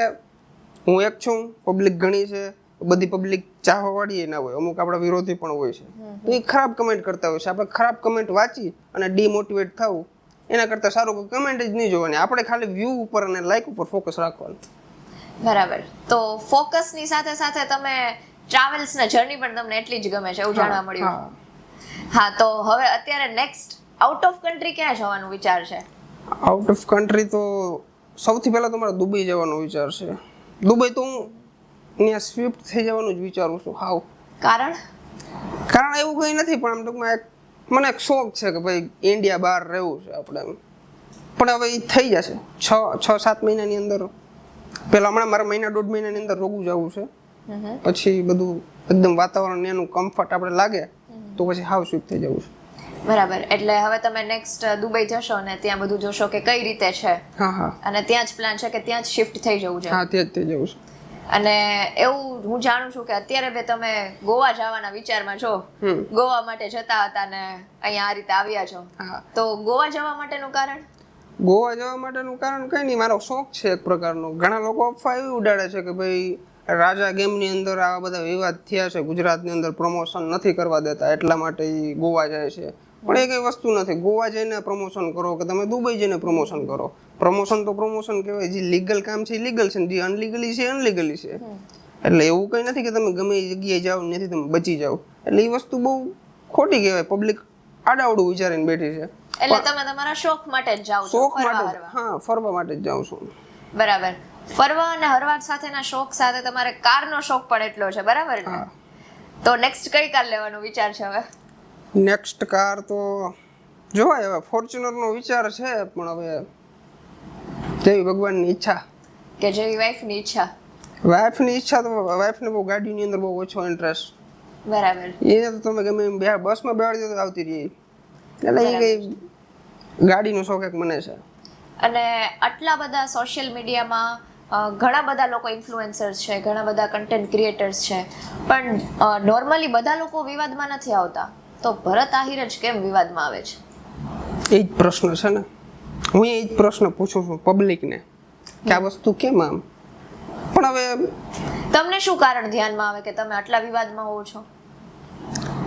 હું એક છું, પબ્લિક ઘણી છે, બધી પબ્લિક ચાહવાવાળી ના હોય, અમુક આપણા વિરોધી પણ હોય છે, તો એ ખરાબ કમેન્ટ કરતા હોય છે. આપણે ખરાબ કમેન્ટ વાંચી અને ડીમોટિવેટ થવું એના કરતાં સારું કોઈ કમેન્ટ જ નહીં જોવાની, આપણે ખાલી વ્યૂ ઉપર અને લાઈક ઉપર ફોકસ રાખવાનું. બરાબર. તો ફોકસની સાથે સાથે તમે ટ્રાવેલ્સના જર્ની પણ તમને એટલી જ ગમે છે એવું જાણવા મળ્યું. હા, તો હવે અત્યારે નેક્સ્ટ આઉટ ઓફ કન્ટ્રી ક્યાં જવાનું વિચાર છે? આઉટ ઓફ કન્ટ્રી તો સૌથી પહેલા તો મારે દુબઈ જવાનો વિચાર છે. દુબઈ તો હું ત્યાં સ્વિફ્ટ થઈ જવાનું જ વિચારું છું. હાવ કારણ એવું કંઈ નથી, પણ આમ ટૂંકમાં મને એક શોખ છે કે ભાઈ ઇન્ડિયા બહાર રહેવું છે આપણે, પણ હવે એ થઈ જશે 6-7 મહિનાની અંદર. પહેલા હમણાં મારા 1-1.5 મહિનાની અંદર રોગું જવું છે, પછી બધું એકદમ વાતાવરણ એનું કમ્ફર્ટ આપણે લાગે તો પછી હાવ શિફ્ટ થઈ જવું છે. બરાબર, એટલે હવે તમે નેક્સ્ટ દુબઈ જશો ને ત્યાં બધું જોશો કે કઈ રીતે છે, હા અને ત્યાં જ પ્લાન છે કે ત્યાં જ શિફ્ટ થઈ જવું છે. હા ત્યાં જ થઈ જવું છે. અને એવું હું જાણું છું કે અત્યારે બે તમે ગોવા જવાના વિચારમાં છો, ગોવા માટે જતા હતા ને અહીંયા આ રીતે આવ્યા છો. હા. તો ગોવા જવા માટેનું કારણ? ગોવા જવા માટેનું કારણ કઈ નહીં, મારો શોખ છે એક પ્રકારનો. ઘણા લોકો અફવા એવી ઉડાડે છે કે ભાઈ રાજા ગેમની અંદર આવા બધા વિવાદ થયા છે, ગુજરાતની અંદર પ્રમોશન નથી કરવા દેતા એટલા માટે ઈ ગોવા જાય છે. પણ એ કઈ વસ્તુ નથી. ગોવા જઈને પ્રમોશન કરો કે તમે દુબઈ જઈને પ્રમોશન કરો, પ્રમોશન તો પ્રમોશન કહેવાય. જે લીગલ કામ છે એ લીગલ છે, જે અનલીગલી છે અનલીગલી છે. એટલે એવું કઈ નથી કે તમે ગમે એ જગ્યાએ જાઓ નથી તમે બચી જાઓ. એટલે એ વસ્તુ બહુ ખોટી કહેવાય. પબ્લિક આડાવડું વિચારીને બેઠી છે. એટલે તમે તમારા શોખ માટે જ જાઓ છો? શોખ માટે, હા, ફરવા માટે જ જાઉં છું. બરાબર. ફરવા અને હરવા સાથેના શોખ સાથે તમારે કારનો શોખ પણ એટલો છે, બરાબર ને? તો નેક્સ્ટ કઈ કાર લેવાનો વિચાર છે હવે? નેક્સ્ટ કાર તો જોવાય હવે. ફોર્ચ્યુનરનો વિચાર છે, પણ હવે જેવી ભગવાનની ઈચ્છા. કે જેવી વાઈફની ઈચ્છા? વાઈફની ઈચ્છા તો વાઈફને બહુ ગાડીની અંદર બહુ ઓછો ઇન્ટરેસ્ટ. બરાબર. એને તો તમે ગમે એમ બસમાં બેહાડી દો તો આવતી રહી. એટલે એ કઈ ગાડીનો શોખ એક મને છે. અને આટલા બધા સોશિયલ મીડિયામાં ઘણા બધા લોકો ઇન્ફ્લુએન્સર્સ છે, ઘણા બધા કન્ટેન્ટ ક્રિએટર્સ છે, પણ નોર્મલી બધા લોકો વિવાદમાં નથી આવતા. તો ભરત આહિર જ કેમ વિવાદમાં આવે છે? એ જ પ્રશ્ન છે ને. હું એ જ પ્રશ્ન પૂછું છું પબ્લિકને કે આ વસ્તુ કેમ આમ. પણ હવે તમને શું કારણ ધ્યાનમાં આવે કે તમે આટલા વિવાદમાં હોવ છો?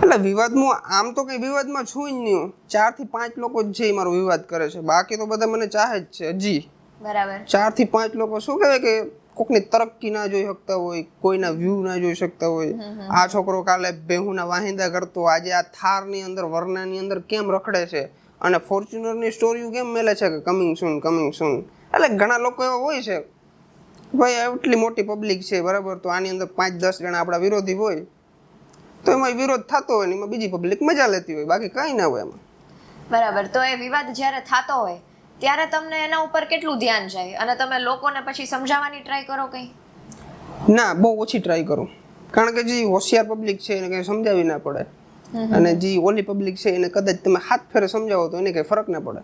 એટલે વિવાદમાં આમ તો કઈ વિવાદમાં છું જ નહીં. 4 થી 5 લોકો જ છે મારો વિવાદ કરે છે, બાકી તો બધા મને ચાહે જ છે હજી. બરાબર. 4 થી 5 લોકો શું કહેવાય કે કોકની તરક્કી ના જોઈ શકતા હોય, કોઈના વ્યૂ ના જોઈ શકતા હોય. આ છોકરો કાલે બેહુના વાહિંદા કરતો, આજે આ થારની અંદર વરનાની અંદર કેમ રખડે છે, અને ફોર્ચ્યુનરની સ્ટોરીઓ કેમ મેલે છે કે કમિંગ સૂન કમિંગ સૂન. એટલે ઘણા લોકો એવા હોય છે ભાઈ એટલી મોટી પબ્લિક છે બરાબર, તો આની અંદર 5-10 જણા આપણા વિરોધી હોય તો એમાં વિરોધ થતો હોય ને એમાં બીજી પબ્લિક મજા લેતી હોય, બાકી કંઈ ના હોય એમાં. બરાબર. તો એ વિવાદ જ્યારે થતો હોય ત્યારે તમને એના ઉપર કેટલું ધ્યાન જાય, અને તમે લોકોને પછી સમજાવવાની ટ્રાય કરો કંઈ? ના, બહુ ઓછી ટ્રાય કરું. કારણ કે જે હોશિયાર પબ્લિક છે એને કંઈ સમજાવી ના પડે, અને જે ઓલી પબ્લિક છે એને કદાચ તમે હાથ ફેરે સમજાવો તો એને કંઈ ફરક ના પડે.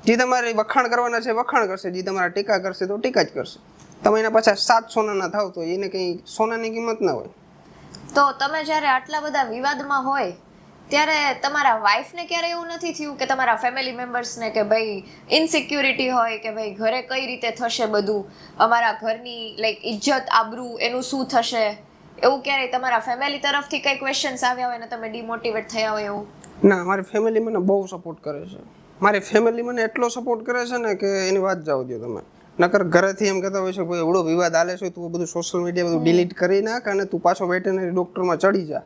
જે તમારે વખાણ કરવાના છે વખાણ કરશે, જે તમારા ટીકા કરશે તો ટીકા જ કરશે. તમે એના પાછા 7 સોનાના થાવ તો એને કંઈ સોનાની કિંમત ના હોય. તો તમે જ્યારે આટલા બધા વિવાદમાં હોય ત્યારે તમારા વાઈફને ક્યારે એવું નથી થયું કે તમારા ફેમિલી મેમ્બર્સને કે ભાઈ ઇનસિક્યુરિટી હોય કે ભાઈ ઘરે કઈ રીતે થશે બધું, અમારા ઘરની લાઈક ઇજ્જત આબરૂ એનું શું થશે, એવું ક્યારેય તમારા ફેમિલી તરફથી કઈ ક્વેશ્ચન્સ આવ્યા હોય ને તમે ડિમોટિવેટ થયા હોય એવું? ના, મારી ફેમિલી મને બહુ સપોર્ટ કરે છે. મારી ફેમિલી મને એટલો સપોર્ટ કરે છે ને કે એની વાત જાવ દો તમે. નકર ઘરેથી એમ કહેતા હોય છે ભાઈ એવડો વિવાદ હાલે છે, તું બધું સોશિયલ મીડિયા બધું ડિલીટ કરી નાખ અને તું પાછો વેટરનરી ડોક્ટરમાં ચડી જા.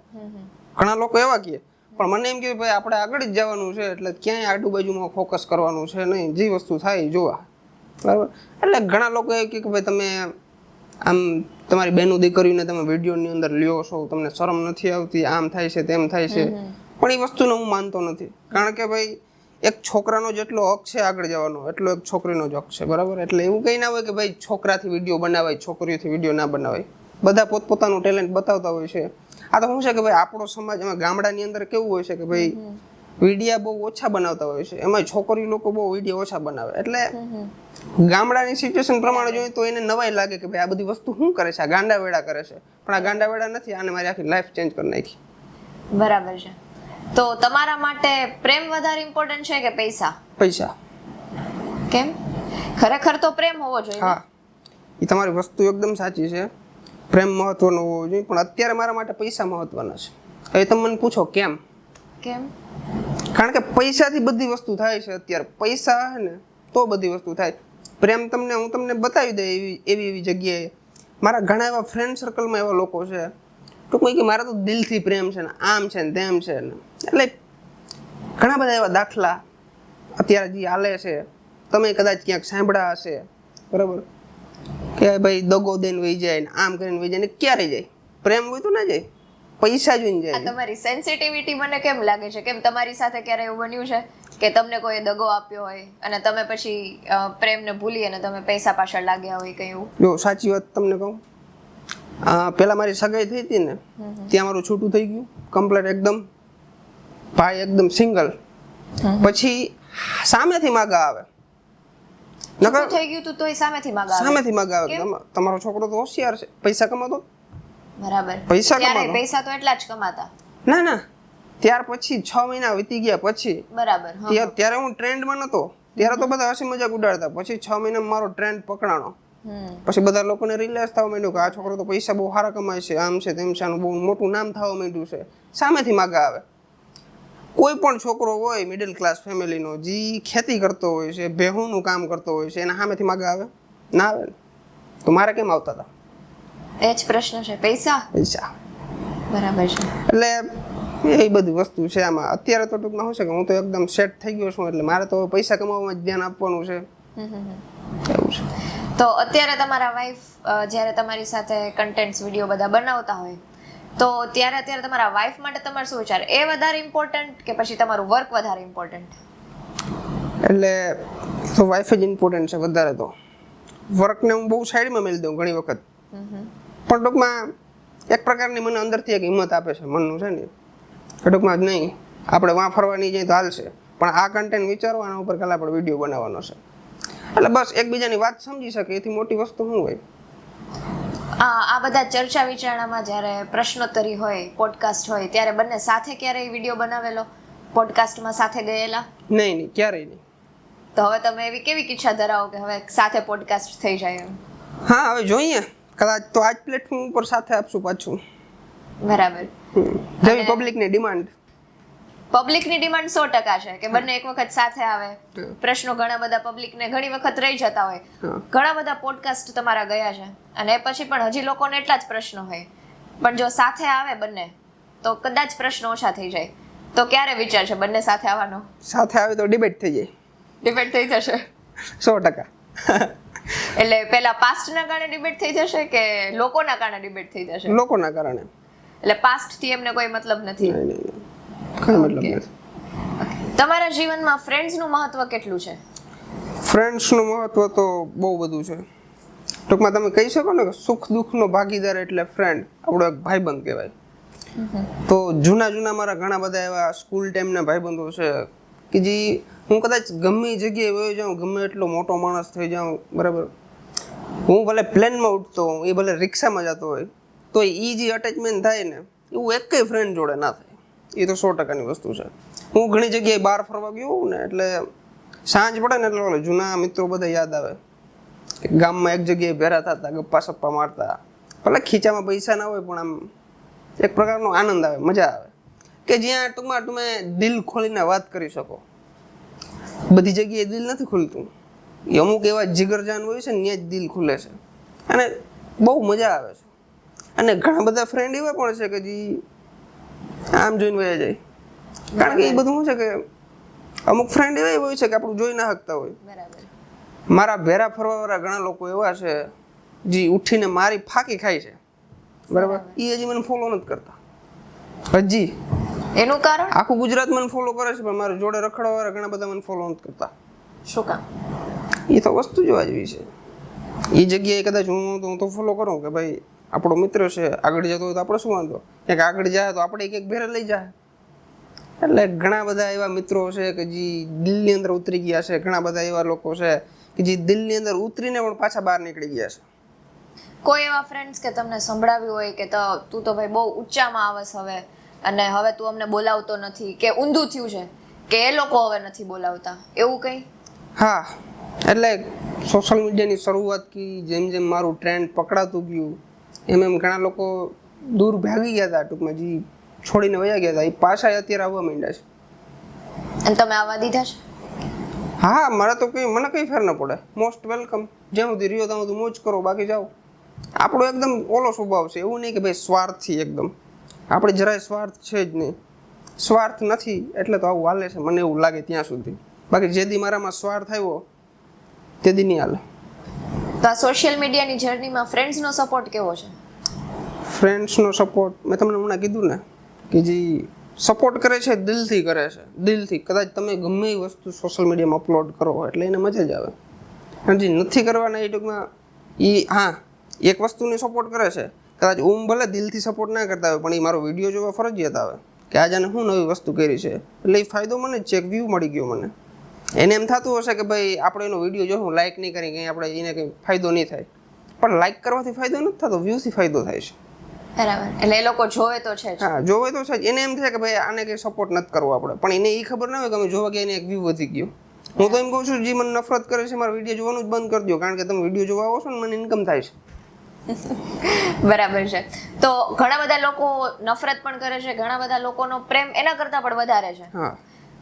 ઘણા લોકો એવા કહે, પણ મને એમ કે ભાઈ આપણે આગળ જ જવાનું છે, એટલે ક્યાંય આજુબાજુમાં ફોકસ કરવાનું છે નહીં, જે વસ્તુ થાય એ જોવા, બરાબર. એટલે ઘણા લોકો એ કહે કે ભાઈ તમે આમ તમારી બહેનો દીકરીઓને તમે વિડીયોની અંદર લ્યો છો, તમને શરમ નથી આવતી, આમ થાય છે તેમ થાય છે. પણ એ વસ્તુને હું માનતો નથી. કારણ કે ભાઈ એક છોકરાનો જેટલો હક છે આગળ જવાનો એટલો એક છોકરીનો જ હક છે, બરાબર. એટલે એવું કંઈ ના હોય કે ભાઈ છોકરાથી વિડીયો બનાવાય, છોકરીઓથી વિડીયો ના બનાવાય. બધા પોતપોતાનું ટેલેન્ટ બતાવતા હોય છે. આ તો શું છે કે ભાઈ આપણો સમાજ, એમાં ગામડાની અંદર કેવું હોય છે કે ભાઈ વિડીયા બહુ ઓછા બનાવતા હોય છે, એમાં છોકરી લોકો બહુ વિડીયો ઓછા બનાવે. એટલે ગામડાની સિચ્યુએશન પ્રમાણે જોઈએ તો એને નવાઈ લાગે કે ભાઈ આ બધી વસ્તુ શું કરે છે, આ ગાંડા વેડા કરે છે. પણ આ ગાંડા વેડા નથી, આને મારી આખી લાઈફ ચેન્જ કરી નાખી. બરાબર છે. તો તમારા માટે પ્રેમ વધારે ઇમ્પોર્ટન્ટ છે કે પૈસા? પૈસા. કેમ? ખરેખર તો પ્રેમ હોવો જોઈએ. હા, એ તમારી વસ્તુ એકદમ સાચી છે. પ્રેમ મહત્વનો હોવો જોઈએ, પણ અત્યારે મારા માટે પૈસા મહત્વના છે. હવે તમે મને પૂછો કેમ? કેમ? કારણ કે પૈસાથી બધી વસ્તુ થાય છે અત્યારે. પૈસા હે ને તો બધી વસ્તુ થાય. પ્રેમ તમને હું તમને બતાવી દઉં એવી જગ્યાએ. મારા ઘણા એવા ફ્રેન્ડ સર્કલમાં એવા લોકો છે ટૂંકમાં કે મારા તો દિલથી પ્રેમ છે ને આમ છે ને તેમ છે ને. એટલે ઘણા બધા એવા દાખલા અત્યારે જે હાલે છે, તમે કદાચ ક્યાંક સાંભળ્યા હશે, બરાબર, કે ભાઈ દગો દઈને વહી જાય ને આમ કરીને વહી જાય ને ક્યારે જાય? પ્રેમ હોય તો ના જાય, પૈસા જોઈને જાય. આ તમારી સેન્સિટિવિટી મને કેમ લાગે છે? કેમ તમારી સાથે ક્યારે એવું બન્યું છે કે તમને કોઈ દગો આપ્યો હોય અને તમે પછી પ્રેમને ભૂલી અને તમે પૈસા પાછળ લાગ્યા હોય કંઈ એવું? જો સાચી વાત તમને કહું, પેલા મારી સગાઈ થઈ હતી ને ત્યાં મારું છૂટું થઈ ગયું કમ્પ્લીટ એકદમ. ભાઈ એકદમ સિંગલ, પછી સામેથી માગા આવે, નકર થઈ ગયું તું તોય સામેથી માગા આવે. સામેથી માગા આવે. તમારો છોકરો તો હોશિયાર છે, પૈસા કમાતો. બરાબર. પૈસા ત્યારે કમાતો. પૈસા તો એટલા જ કમાતા. ના ત્યાર પછી 6 મહિના વીતી ગયા પછી બરાબર. ત્યારે હું ટ્રેન્ડમાં નતો, ત્યારે તો બધા હસી મજાક ઉડાડતા. પછી 6 મહિનામાં મારો ટ્રેન્ડ પકડાણો. પછી બધા લોકોને રિયલાઇઝ થવા માંડ્યું કે આ છોકરો તો પૈસા બહુ સારા કમાય છે, આમ છે તેમ છે, આનું બહુ મોટું નામ થવા માંડ્યું છે. સામેથી માગા આવે. કોઈ પણ છોકરો હોય મિડલ ક્લાસ ફેમિલીનો જે ખેતી કરતો હોય છે, ભેહુંનું કામ કરતો હોય છે, એના સામેથી માગા આવે ના આવે? તો મારે કેમ આવતા હતા? એ જ પ્રશ્ન છે. પૈસા. બરાબર છે. એટલે એ બધી વસ્તુ છે આમાં. અત્યારે તો ટૂંકમાં શું છે કે હું તો એકદમ સેટ થઈ ગયો છું, એટલે મારે તો પૈસા કમાવામાં જ ધ્યાન આપવાનું છે. એવું છે. તો અત્યારે તમારા વાઈફ જ્યારે તમારી સાથે કન્ટેન્ટ્સ વિડીયો બધા બનાવતા હોય તો અત્યારે તમારા વાઈફ માટે તમારે શું વિચાર? એ વધારે ઇમ્પોર્ટન્ટ કે પછી તમારું વર્ક વધારે ઇમ્પોર્ટન્ટ? એટલે તો વાઈફ જ ઇમ્પોર્ટન્ટ છે વધારે. તો વર્કને હું બહુ સાઈડમાં મેળી દઉં ઘણી વખત, પણ ટૂંકમાં એક પ્રકારની મને અંદરથી એક હિંમત આપે છે મનનું છે ને, ટૂંકમાં જ નહીં આપણે વાં ફરવા નહીં જઈએ તો હાલશે, પણ આ કન્ટેન્ટ વિચારવાના ઉપર કાલે આપણે વિડીયો બનાવવાનો છે. એટલે બસ એકબીજાની વાત સમજી શકે એથી મોટી વસ્તુ શું હોય? આ બધા ચર્ચા વિચારણામાં જ્યારે પ્રશ્નોત્તરી હોય, પોડકાસ્ટ હોય, ત્યારે બંને સાથે ક્યારેય વિડીયો બનાવેલો? પોડકાસ્ટમાં સાથે ગયેલા? નહીં, ક્યારેય નહીં. તો હવે તમે એવી કેવી ઈચ્છા ધરાવો કે હવે સાથે પોડકાસ્ટ થઈ જાય એમ? હા, હવે જોઈએ, કદાચ તો આજ પ્લેટફોર્મ ઉપર સાથે આપશું પાછું. બરાબર. જેવી પબ્લિકની ડિમાન્ડ. પબ્લિકની ડિમાન્ડ 100% છે કે બંને એક વખત સાથે આવે. પ્રશ્નો ઘણા બધા પબ્લિકને ઘણી વખત રહી જતા હોય. ઘણા બધા પોડકાસ્ટ તમારા ગયા છે અને પછી પણ હજી લોકોને એટલા જ પ્રશ્નો હોય, પણ જો સાથે આવે બંને તો કદાચ પ્રશ્નો ઓછા થઈ જાય. તો ક્યારે વિચાર છે બંને સાથે આવવાનો? સાથે આવે તો ડિબેટ થઈ જાય. ડિબેટ થઈ જશે 100%. એટલે પેલા પાસ્ટના કારણે ડિબેટ થઈ જશે કે લોકોના કારણે ડિબેટ થઈ જશે? લોકોના કારણે. એટલે પાસ્ટ થી એમને કોઈ મતલબ નથી? નહીં, કોઈ મતલબ નથી. તમારા જીવનમાં ફ્રેન્ડ્સનું મહત્વ કેટલું છે? ફ્રેન્ડ્સનું મહત્વ તો બહુ બધું છે. ટૂંકમાં તમે કહી શકો ને કે સુખ દુઃખનો ભાગીદાર એટલે ફ્રેન્ડ, આપણો એક ભાઈબંધ કહેવાય. તો જૂના મારા ઘણા બધા એવા સ્કૂલ ટાઈમના ભાઈબંધો છે કે જે હું કદાચ ગમે એ જગ્યાએ વયો જાઉં, ગમે એટલો મોટો માણસ થઈ જાઉં, બરાબર, હું ભલે પ્લેનમાં ઉઠતો હોઉં, એ ભલે રિક્ષામાં જતો હોય, તો એ જે અટેચમેન્ટ થાય ને એવું એકેય ફ્રેન્ડ જોડે ના થાય. એ તો 100%ની વસ્તુ છે. હું ઘણી જગ્યાએ બહાર ફરવા ગયો હોઉં ને, એટલે સાંજ પડે ને એટલે જૂના મિત્રો બધા યાદ આવે. ગામમાં એક જગ્યાએ ભેરા થતા, ગપ્પા સપ્પા મારતા, ભલે ખીચામાં પૈસા ના હોય પણ આમ એક પ્રકારનો આનંદ આવે, મજા આવે, કે જ્યાં ટૂંકમાં તમે દિલ ખોલીને વાત કરી શકો. બધી જગ્યાએ દિલ નથી ખુલતું, એ અમુક એવા જીગરજાન હોય છે ને ત્યાં જ દિલ ખુલે છે અને બહુ મજા આવે છે. અને ઘણા બધા ફ્રેન્ડ એવા પણ છે કે જે આમ જોઈને વયા જાય, કારણ કે એ બધું શું છે કે અમુક ફ્રેન્ડ એવા હોય છે કે આપણું જોઈ ના શકતા હોય. મારા ભેરા ફરવાવાળા ઘણા લોકો એવા છે જે ઉઠીને મારી ફાંકી ખાય છે, બરાબર, એ હજી મને ફોલો નથી કરતા હજી. એનું કારણ? આખું ગુજરાત મને ફોલો કરે છે પણ મારા જોડે રખડવાવાળા ઘણા બધા મને ફોલો નથી કરતા. શું કામ? એ તો વસ્તુ જોવા જેવી છે. એ જગ્યાએ કદાચ હું તો ફોલો કરું કે ભાઈ આપણો મિત્ર છે, આગળ જતો હોય તો આપણે શું વાંધો, ક્યાંક આગળ જાય તો આપણે એક ભેરે લઈ જાય. એટલે ઘણા બધા એવા મિત્રો છે કે જે દિલની અંદર ઉતરી ગયા છે. ઘણા બધા એવા લોકો છે કે જે દિલની અંદર ઉતરીને પણ પાછા બહાર નીકળી ગયા છે. કોઈ એવા ફ્રેન્ડ્સ કે તમને સંભળાવ્યું હોય કે તું તો ભાઈ બહુ ઊંચામાં આવસ હવે અને હવે તું અમને બોલાવતો નથી, કે ઊંધું થયું છે કે એ લોકો હવે નથી બોલાવતા, એવું કંઈ? હા, એટલે સોશિયલ મીડિયાની શરૂઆત કી જેમ જેમ મારું ટ્રેન્ડ પકડાતું ગયું એમ ઘણા લોકો દૂર ભાગી ગયા હતા, ટૂંકમાં જે છોડીને વયા ગયા હતા એ પાછા અત્યારે આવવા માંડ્યા છે. અને તમે આવવા દીધા છે? હા, મને કઈ ફેર ન પડે. Most welcome. જ્યાં સુધી રહ્યો ત્યાં સુધી મોજ કરો, બાકી જાઓ. આપણો એકદમ ઓલો સ્વભાવ છે, એવું નહીં કે ભાઈ સ્વાર્થી એકદમ. આપણે જરાય સ્વાર્થ છે જ નહીં. સ્વાર્થ નથી એટલે તો આવું હાલે છે, મને એવું લાગે ત્યાં સુધી. બાકી જે દી મારામાં સ્વાર્થ આવ્યો તે દી નહીં હાલે. તો આ સોશિયલ મીડિયાની જર્નીમાં ફ્રેન્ડ્સનો સપોર્ટ કેવો છે? ફ્રેન્ડ્સનો સપોર્ટ મેં તમને હમણાં કીધું ને કે જે સપોર્ટ કરે છે દિલથી કરે છે, દિલથી. કદાચ તમે ગમે એ વસ્તુ સોશિયલ મીડિયામાં અપલોડ કરો એટલે એને મજા જ આવે. અને જે નથી કરવાના એ ટૂંકમાં હા એક વસ્તુને સપોર્ટ કરે છે. કદાચ ભલે દિલથી સપોર્ટ ના કરતા હોય પણ એ મારો વિડીયો જોવા ફરજિયાત આવે કે આજે આને શું નવી વસ્તુ કરી છે, એટલે એ ફાયદો મને જ છે, એક વ્યૂ મળી ગયો મને. એને એમ થતું હશે કે ભાઈ આપણે એનો વિડીયો જો હું લાઇક નહીં કરી કંઈ આપણે એને કંઈ ફાયદો નહીં થાય, પણ લાઇક કરવાથી ફાયદો નથી થતો, વ્યૂથી ફાયદો થાય છે. બરાબર, એટલે એ લોકો જોવે તો છે જ. હા, જોવે તો છે જ. એને એમ થાય કે ભાઈ આને કંઈ સપોર્ટ નથી કરવો આપણે, પણ એને એ ખબર ના હોય કે અમે જોવા ગયા એને એક વ્યૂ વધી ગયો. હું તો એમ કહું છું, જે મને નફરત કરે છે મારા વિડીયો જોવાનું જ બંધ કરી દો, કારણ કે તમે વિડીયો જોવા આવો છો ને મને ઇન્કમ થાય છે. બરાબર છે. તો ઘણા બધા લોકો નફરત પણ કરે છે, ઘણા બધા લોકોનો પ્રેમ એના કરતાં પણ વધારે છે. હા,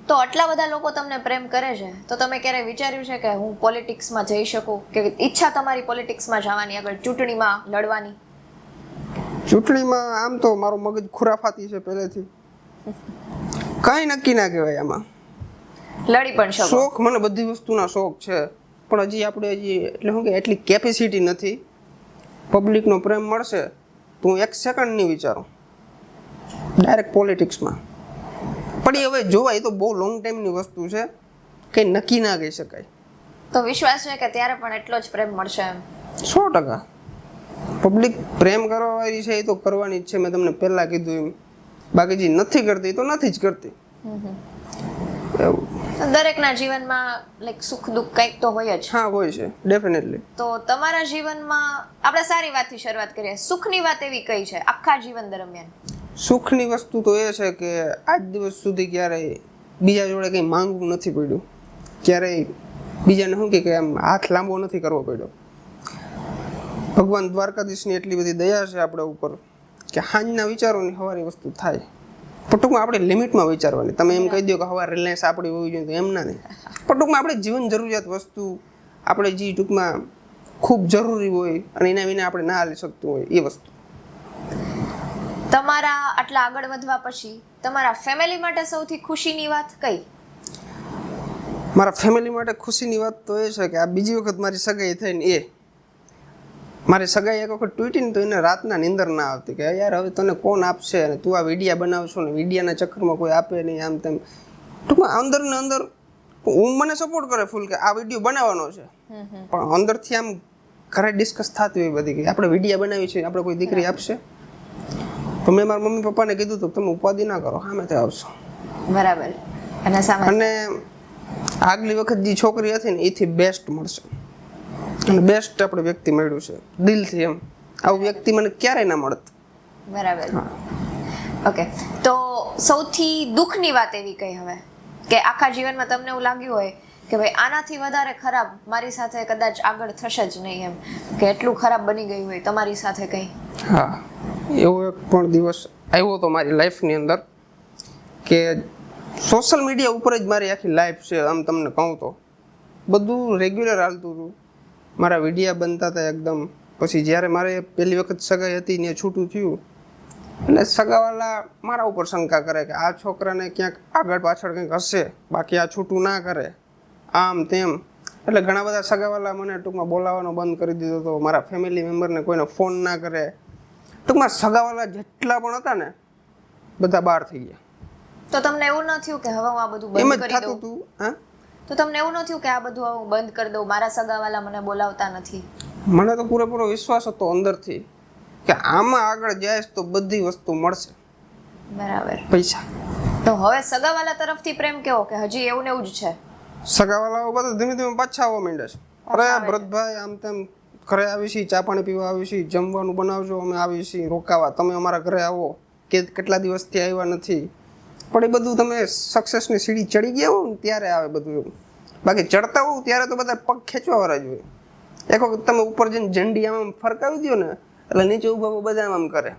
તો આટલા બધા લોકો તમને પ્રેમ કરે છે, તો તમે ક્યારે વિચાર્યું છે કે હું પોલિટિક્સમાં જઈ શકું, કે ઈચ્છા તમારી પોલિટિક્સમાં જવાની, આગળ ચૂંટણીમાં લડવાની? ચૂંટણીમાં આમ તો મારો મગજ ખુરાફાતી છે પહેલેથી, કાંઈ નક્કી ના કહેવાય આમાં. લડી પણ શકો? શોખ, મને બધી વસ્તુના શોખ છે, પણ હજી આપણે એટલે શું કે એટલી કેપેસિટી નથી. પબ્લિકનો પ્રેમ મળશે તો હું 1 સેકન્ડ નહીં વિચારું ડાયરેક્ટ પોલિટિક્સમાં. પણ એ હવે જોવાય તો બહુ લોંગ ટાઈમની વસ્તુ છે, કંઈ નક્કી ના કહી શકાય. તો વિશ્વાસ છે કે ત્યારે પણ એટલો જ પ્રેમ મળશે એમ? 100%. પબ્લિક પ્રેમ કરવાવાળી છે એ તો કરવાની જ છે, મેં તમને પહેલાં કીધું એમ. બાકી જે નથી કરતી તો નથી જ કરતી. એવું દરેકના જીવનમાં લાઈક સુખ દુઃખ કંઈક તો હોય જ. હા, હોય છે, ડેફિનેટલી. તો તમારા જીવનમાં આપણે સારી વાતથી શરૂઆત કરીએ. સુખની વાત એવી કઈ છે આખા જીવન દરમિયાન? સુખની વસ્તુ તો એ છે કે આજ દિવસ સુધી ક્યારેય બીજા જોડે કંઈ માંગવું નથી પડ્યું, ક્યારેય બીજાને શું કે આમ હાથ લાંબો નથી કરવો પડ્યો. ભગવાન દ્વારકાધીશની એટલી બધી દયા છે આપણા ઉપર કે સાંજના વિચારોની સવારી વસ્તુ થાય. પણ ટૂંકમાં આપણે લિમિટમાં વિચારવાની. તમે એમ કહી દો કે સવારે રિલાયન્સ આપણી હોવી જોઈએ તો એમ ના નહીં. પણ ટૂંકમાં આપણે જીવન જરૂરિયાત વસ્તુ આપણે જે ટૂંકમાં ખૂબ જરૂરી હોય અને એના વિના આપણે ના હાલી શકતું હોય એ વસ્તુ. તમારા આટલા આગળ વધવા પછી તમારા ફેમિલી માટે સૌથી ખુશીની વાત કઈ? મારા ફેમિલી માટે ખુશીની વાત તો એ છે કે આ બીજી વખત મારી સગાઈ થઈને મારી સગાઈ એક વખત તૂટી ને તો એને રાતના નીંદર ના આવતી કે યાર હવે તને કોણ આપશે અને તું આ વિડીયા બનાવશો ને વિડીયાના ચક્કરમાં કોઈ આપે નહીં, આમ તેમ. ટૂંકમાં અંદર ને અંદર હું મને સપોર્ટ કરે ફૂલ કે આ વિડીયો બનાવવાનો છે, પણ અંદરથી આમ ઘરે ડિસ્કસ થતી હોય બધી કે આપણે વિડીયા બનાવી છે, આપણે કોઈ દીકરી આપશે. તો મેં મારા મમ્મી પપ્પાને કીધું તો તમે ઉપાધિ ના કરો, સામે તે આવશો. બરાબર. અને આગલી વખત જે છોકરી હતી ને એથી બેસ્ટ મળશે, અને બેસ્ટ આપણે વ્યક્તિ મળ્યું છે દિલથી. એમ આવું વ્યક્તિ મને ક્યારેય ના મળત. બરાબર. ઓકે, તો સૌથી દુઃખની વાત એવી કઈ હવે કે આખા જીવનમાં તમને એવું લાગ્યું હોય કે ભાઈ આનાથી વધારે ખરાબ મારી સાથે કદાચ આગળ થશે જ નહીં, એમ કે એટલું ખરાબ બની ગયું હોય તમારી સાથે કંઈ? હા, એવો એક પણ દિવસ આવ્યો હતો મારી લાઈફની અંદર કે સોશિયલ મીડિયા ઉપર જ મારી આખી લાઈફ છે. આમ તમને કહું તો બધું રેગ્યુલર હાલતું હતું, મારા વિડીયા બનતા હતા એકદમ. પછી જ્યારે મારે પહેલી વખત સગાઈ હતી ને છૂટું થયું એટલે સગાવાલા મારા ઉપર શંકા કરે કે આ છોકરાને ક્યાંક આગળ પાછળ કંઈક હશે, બાકી આ છૂટું ના કરે, આમ તેમ. એટલે ઘણા બધા સગાવાલા મને ટૂંકમાં બોલાવવાનો બંધ કરી દીધો હતો, મારા ફેમિલી મેમ્બરને કોઈને ફોન ના કરે. ટૂંકમાં સગાવાલા જેટલા પણ હતા ને બધા બહાર થઈ ગયા. તો તમને એવું ન થયું કે હવે હું આ બધું એમ બંધ જ કરી થતું દઉં? હતું. હા, તો તમને એવું ન થયું કે આ બધું હું બંધ કરી દઉં, મારા સગાવાલા મને બોલાવતા નથી? મને તો પૂરેપૂરો વિશ્વાસ હતો અંદરથી કે આમાં આગળ જાય તો બધી વસ્તુ મળશે. બરાબર. પૈસા. તો હવે સગાવાલા તરફથી પ્રેમ કેવો કે હજી એવું ને એવું જ છે? સગાવાલાઓ બધા ધીમે ધીમે પાછા આવવા માંડે છે. અરે ભરતભાઈ આમ તેમ ઘરે આવી છીએ, ચા પાણી પીવા આવી છીએ, જમવાનું બનાવજો, અમે આવી છીએ રોકાવા, તમે અમારા ઘરે આવો, કે કેટલા દિવસથી આવ્યા નથી. પણ એ બધું તમે સક્સેસની સીડી ચડી ગયા હો ને ત્યારે આવે બધું એવું. બાકી ચડતા હોવ ત્યારે તો બધા પગ ખેંચવાવાળા જ હોય. એક વખત તમે ઉપર જઈને ઝંડી આમ ફરકાવી દો ને એટલે નીચે ઊભા બધા આમ કરે.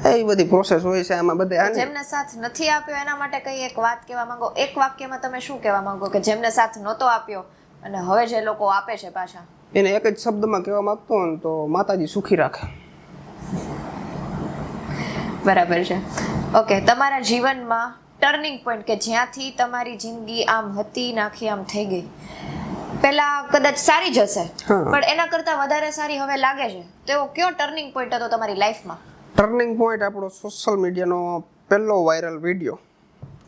એ બધી પ્રોસેસ હોય છે આમાં બધા. જેમને સાથ નથી આપ્યો એના માટે કઈ એક વાત કહેવા માંગો? એક વાક્યમાં તમે શું કહેવા માંગો કે જેમને સાથ નહોતો આપ્યો અને હવે જે લોકો આપે છે પાછા? એને એક જ શબ્દમાં કહેવા માંગતો હોય ને તો માતાજી સુખી રાખે. બરાબર છે. ઓકે, તમારા જીવનમાં ટર્નિંગ પોઈન્ટ કે જ્યાંથી તમારી જિંદગી આમ હતી નાખી આમ થઈ ગઈ, પહેલા કદાચ સારી જ હશે પણ એના કરતાં વધારે સારી હવે લાગે છે, તો એવો કયો ટર્નિંગ પોઈન્ટ હતો તમારી લાઈફમાં? ટર્નિંગ પોઈન્ટ આપણો સોશિયલ મીડિયાનો પહેલો વાયરલ વિડીયો.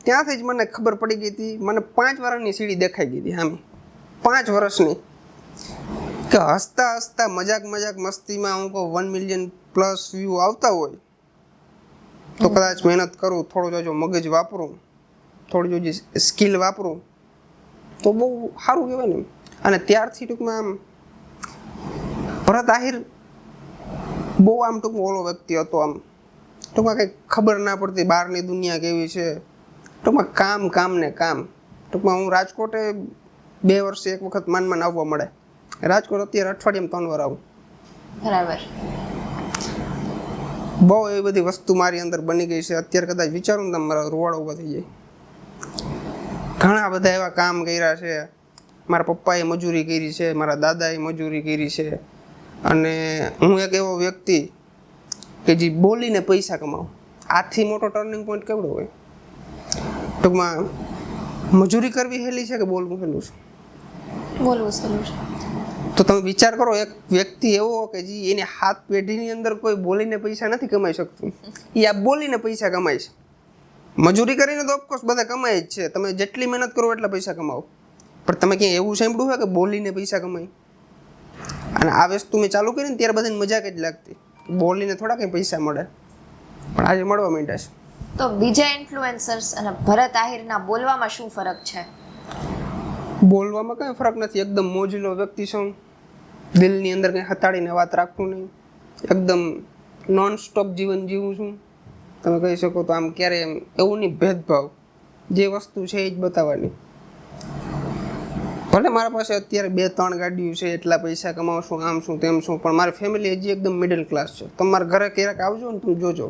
ત્યાંથી જ મને ખબર પડી ગઈ હતી, મને 5 વર્ષની સીડી દેખાઈ ગઈ હતી સામે, 5 વર્ષની, કે હસતા હસતા મજાક મસ્તીમાં હું કહું 1 મિલિયન પ્લસ વ્યૂ આવતા હોય તો કદાચ મહેનત કરું, થોડું જો મગજ વાપરું, થોડી જો સ્કિલ વાપરું તો બહુ સારું કહેવાય ને. અને ત્યારથી ટૂંકમાં આમ ભરત આહિર બહુ આમ ટૂંકમાં ઓલો વ્યક્તિ હતો. આમ ટૂંકમાં કંઈ ખબર ના પડતી બહારની દુનિયા કેવી છે. ટૂંકમાં કામ ને કામ. ટૂંકમાં હું રાજકોટે 2 વર્ષે એક વખત માનમાં આવવા મળે. રાજકોટ અત્યારે અઠવાડિયામાં 3 વાર આવું. બરાબર. બહુ એવી બધી વસ્તુ મારી અંદર બની ગઈ છે. અત્યારે કદાચ વિચારું ને તો મારા રૂવાડા ઊભા થઈ જાય. ઘણા બધા એવા કામ કર્યા છે. મારા પપ્પાએ મજૂરી કરી છે, મારા દાદાએ મજૂરી કરી છે. અને હું એક એવો વ્યક્તિ કે જે બોલીને પૈસા કમાવું. આથી મોટો ટર્નિંગ પોઈન્ટ કેવડો હોય? ટૂંકમાં મજૂરી કરવી હેલી છે કે બોલવું હેલું છે? બોલવું સહેલું છે. તો તમે વિચાર કરો, એક વ્યક્તિ એવો કે જે એની હાથ પેઢીની અંદર કોઈ બોલીને પૈસા નથી કમાઈ શકતું, એ આ બોલીને પૈસા કમાય છે. મજૂરી કરીને તો ઓફકોર્સ બધા કમાય જ છે. તમે જેટલી મહેનત કરો એટલા પૈસા કમાવો. પણ તમે ક્યાંય એવું સાંભળ્યું છે કે બોલીને પૈસા કમાય? અને આ વસ્તુ મેં ચાલુ કરીને ત્યારે બધાને મજાક જ લાગતી, બોલીને થોડા કંઈ પૈસા મળે. પણ આજે મળવા માંડ્યા છે. તો બીજા ઇન્ફ્લુએન્સર્સ અને ભરત આહિરના બોલવામાં શું ફરક છે? બોલવામાં કંઈ ફરક નથી. એકદમ મોજીલો વ્યક્તિ છું. દિલની અંદર કંઈ હતાડીને વાત રાખવું નહીં. એકદમ નોન સ્ટોપ જીવન જીવું છું. તમે કહી શકો તો આમ ક્યારેય એમ એવું નહીં ભેદભાવ. જે વસ્તુ છે એ જ બતાવવાની. ભલે મારા પાસે અત્યારે 2-3 ગાડીઓ છે, એટલા પૈસા કમાવશું, આમ શું તેમ શું, પણ મારી ફેમિલી હજી એકદમ મિડલ ક્લાસ છે. તમે મારા ઘરે ક્યારેક આવજો ને, તમે જોજો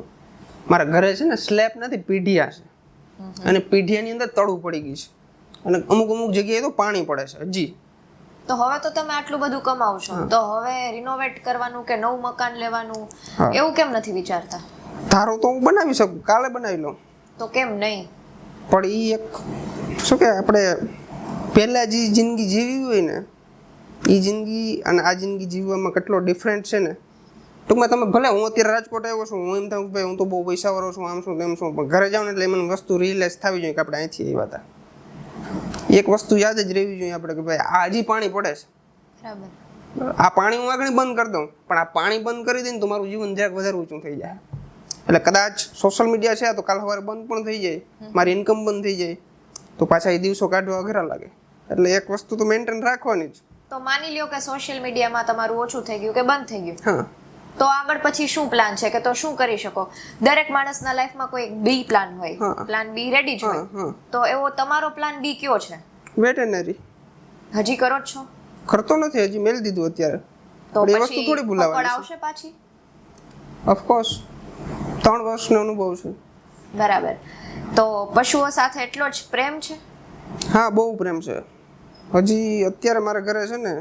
મારા ઘરે છે ને સ્લેબ નથી, પીઢિયા છે. અને પીઢિયાની અંદર તળું પડી ગઈ છે. અને અમુક જગ્યાએ તો પાણી પડે છે હજી. તો હવે તો તમે આટલું બધું કમાવ છો, તો હવે રિનોવેટ કરવાનું કે નવું મકાન લેવાનું એવું કેમ નથી વિચારતા? ધારો તો હું બનાવી શકું, કાલે બનાવી લઉં. તો કેમ નહીં? પણ એ એક શું કે આપણે પહેલાં જે જિંદગી જીવી હોય ને, એ જિંદગી અને આ જિંદગી જીવવામાં કેટલો ડિફરન્ટ છે ને. ટૂંકમાં તમે ભલે હું અત્યારે રાજકોટ આવ્યો છું, હું એમ થાઉં ભાઈ હું તો બહુ પૈસાવાળો છું, આમ શું તેમ શું, પણ ઘરે જાઉં ને એટલે મને વસ્તુ રિયલાઇઝ થવી જોઈએ કે આપણે અહીંથી આવ્યા હતા. એક વસ્તુ યાદ જ રહેવી જોઈએ આપણે કે ભાઈ આ હજી પાણી પડે છે. બરાબર. આ પાણી હું આગળ બંધ કરી દઉં, પણ આ પાણી બંધ કરી દઈને તો મારું જીવન જરાક વધારે ઊંચું થઈ જાય. એટલે કદાચ સોશિયલ મીડિયા છે તો કાલ સવારે બંધ પણ થઈ જાય, મારી ઇન્કમ બંધ થઈ જાય, તો પાછા એ દિવસો કાઢવા અઘરા લાગે. એટલે એક વસ્તુ તો મેન્ટેન રાખવાની જ. તો માની લ્યો કે સોશિયલ મીડિયામાં તમારું ઓછું થઈ ગયું કે બંધ થઈ ગયું, હા, તો આગળ પછી શું પ્લાન છે? કે તો શું કરી શકો? દરેક માણસના લાઈફમાં કોઈ એક બી પ્લાન હોય, હા. પ્લાન બી રેડી જ હોય. હા. તો એવો તમારો પ્લાન બી કયો છે? વેટરનરી હજી કરો જ છો? કરતો નથી, હજી મેળ દીધું અત્યારે. તો પણ એ વસ્તુ પછી થોડી ભૂલાવાની પકડ છે. આવશે પાછી? ઓફકોર્સ 3 વર્ષનો અનુભવ છે. બરાબર. તો પશુઓ સાથે એટલો જ પ્રેમ છે? હા, બહુ પ્રેમ છે. હજી અત્યારે મારા ઘરે છે ને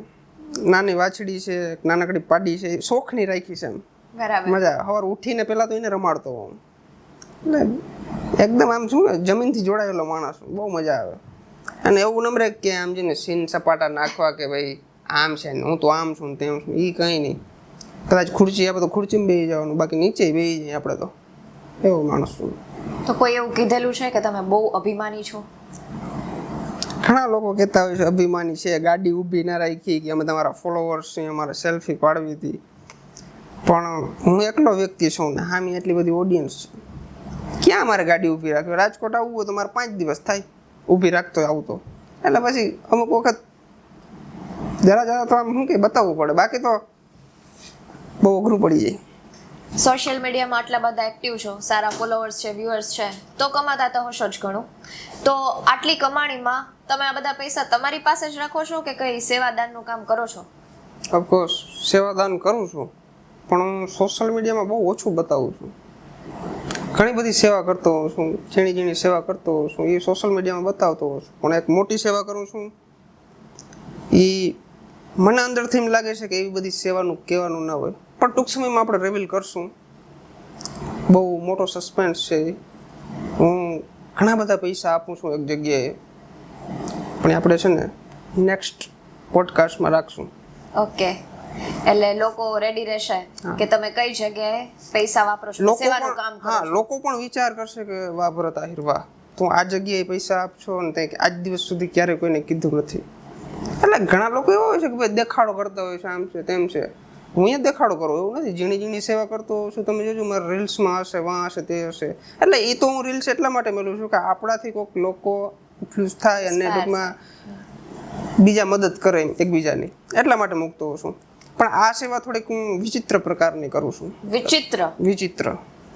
નાની વાછડી છે, નાનકડી પાડી છે, શોખની રાખી છે. એમ બરાબર. મજા. સવારે ઉઠીને પહેલાં તો એને રમાડતો હોઉં. એટલે એકદમ આમ શું ને જમીનથી જોડાયેલો માણસ, બહુ મજા આવે. અને એવું નમરે કે આમ જઈને સીન સપાટા નાખવા કે ભાઈ આમ છે ને હું તો આમ છું ને તેમ છું, એ કંઈ નહીં. કદાચ ખુરશી આપે તો ખુરશીમાં બેસી જવાનું, બાકી નીચે બેસી જાય આપણે તો. એવો માણસ છું. તો કોઈ એવું કીધેલું છે કે તમે બહુ અભિમાની છો? ઘણા લોકો કહેતા હોય છે અભિમાની છે, ગાડી ઊભી ના રાખી કે અમે તમારા ફોલોવર્સ છીએ, અમારે સેલ્ફી પાડવી હતી. પણ હું એકલો વ્યક્તિ છું ને હામી એટલી બધી ઓડિયન્સ છે. ક્યાં મારે ગાડી ઊભી રાખવી? રાજકોટ આવવું હોય તો મારે 5 દિવસ થાય ઊભી રાખતો આવું તો. એટલે પછી અમુક વખત જરા તો આમ શું કે બતાવવું પડે, બાકી તો બહુ અઘરું પડી જાય. સોશિયલ મીડિયામાં આટલા બધા એક્ટિવ છો, સારા ફોલોવર્સ છે, વ્યુઅર્સ છે, તો કમાતા તો હશો જ ઘણું. તો આટલી કમાણીમાં તમે આ બધા પૈસા તમારી પાસે જ રાખો છો કે કઈ સેવાદાનનું કામ કરો છો? ઓફકોર્સ સેવાદાન કરું છું, પણ હું સોશિયલ મીડિયામાં બહુ ઓછું બતાવું છું. ઘણી બધી સેવા કરતો હોઉં છું, ઝીણી સેવા કરતો હોઉં છું, એ સોશિયલ મીડિયામાં બતાવતો હોઉં છું. પણ એક મોટી સેવા કરું છું, એ મને અંદરથી એમ લાગે છે કે એવી બધી સેવાનું કહેવાનું ના હોય, પણ ટૂંક સમયમાં આપણે રિવીલ કરશું. બહુ મોટો સસ્પેન્સ છે. હું ઘણા બધા પૈસા આપું છું એક જગ્યાએ, પણ આપણે છે ને નેક્સ્ટ પોડકાસ્ટમાં રાખશું. ઓકે. એટલે લોકો રેડી રહેશે કે તમે કઈ જગ્યાએ પૈસા વાપરો છો, સેવાનું કામ કરો છો. હા, લોકો પણ વિચાર કરશે કે વાહ ભરત આહિર વાહ, તું આ જગ્યાએ પૈસા આપશો ને તે આજ દિવસ સુધી ક્યારે કોઈને કીધું નથી. એટલે ઘણા લોકો એવા હોય છે કે ભાઈ દેખાડો કરતા હોય છે, આમ છે તેમ છે. હું અહીંયા દેખાડો કરું એવું નથી. ઝીણી ઝીણી સેવા કરતો હોઉં છું. તમે જોજો મારા રીલ્સમાં હશે, વાં હશે, તે હશે. એટલે એ તો હું રીલ્સ એટલા માટે મેળવું છું કે આપણાથી કોઈક લોકો ઇન્ફ્લુઅન્સ થાય અને ટૂંકમાં બીજા મદદ કરે એકબીજાની, એટલા માટે મૂકતો હોઉં છું. પણ આ સેવા થોડીક હું વિચિત્ર પ્રકારની કરું છું. વિચિત્ર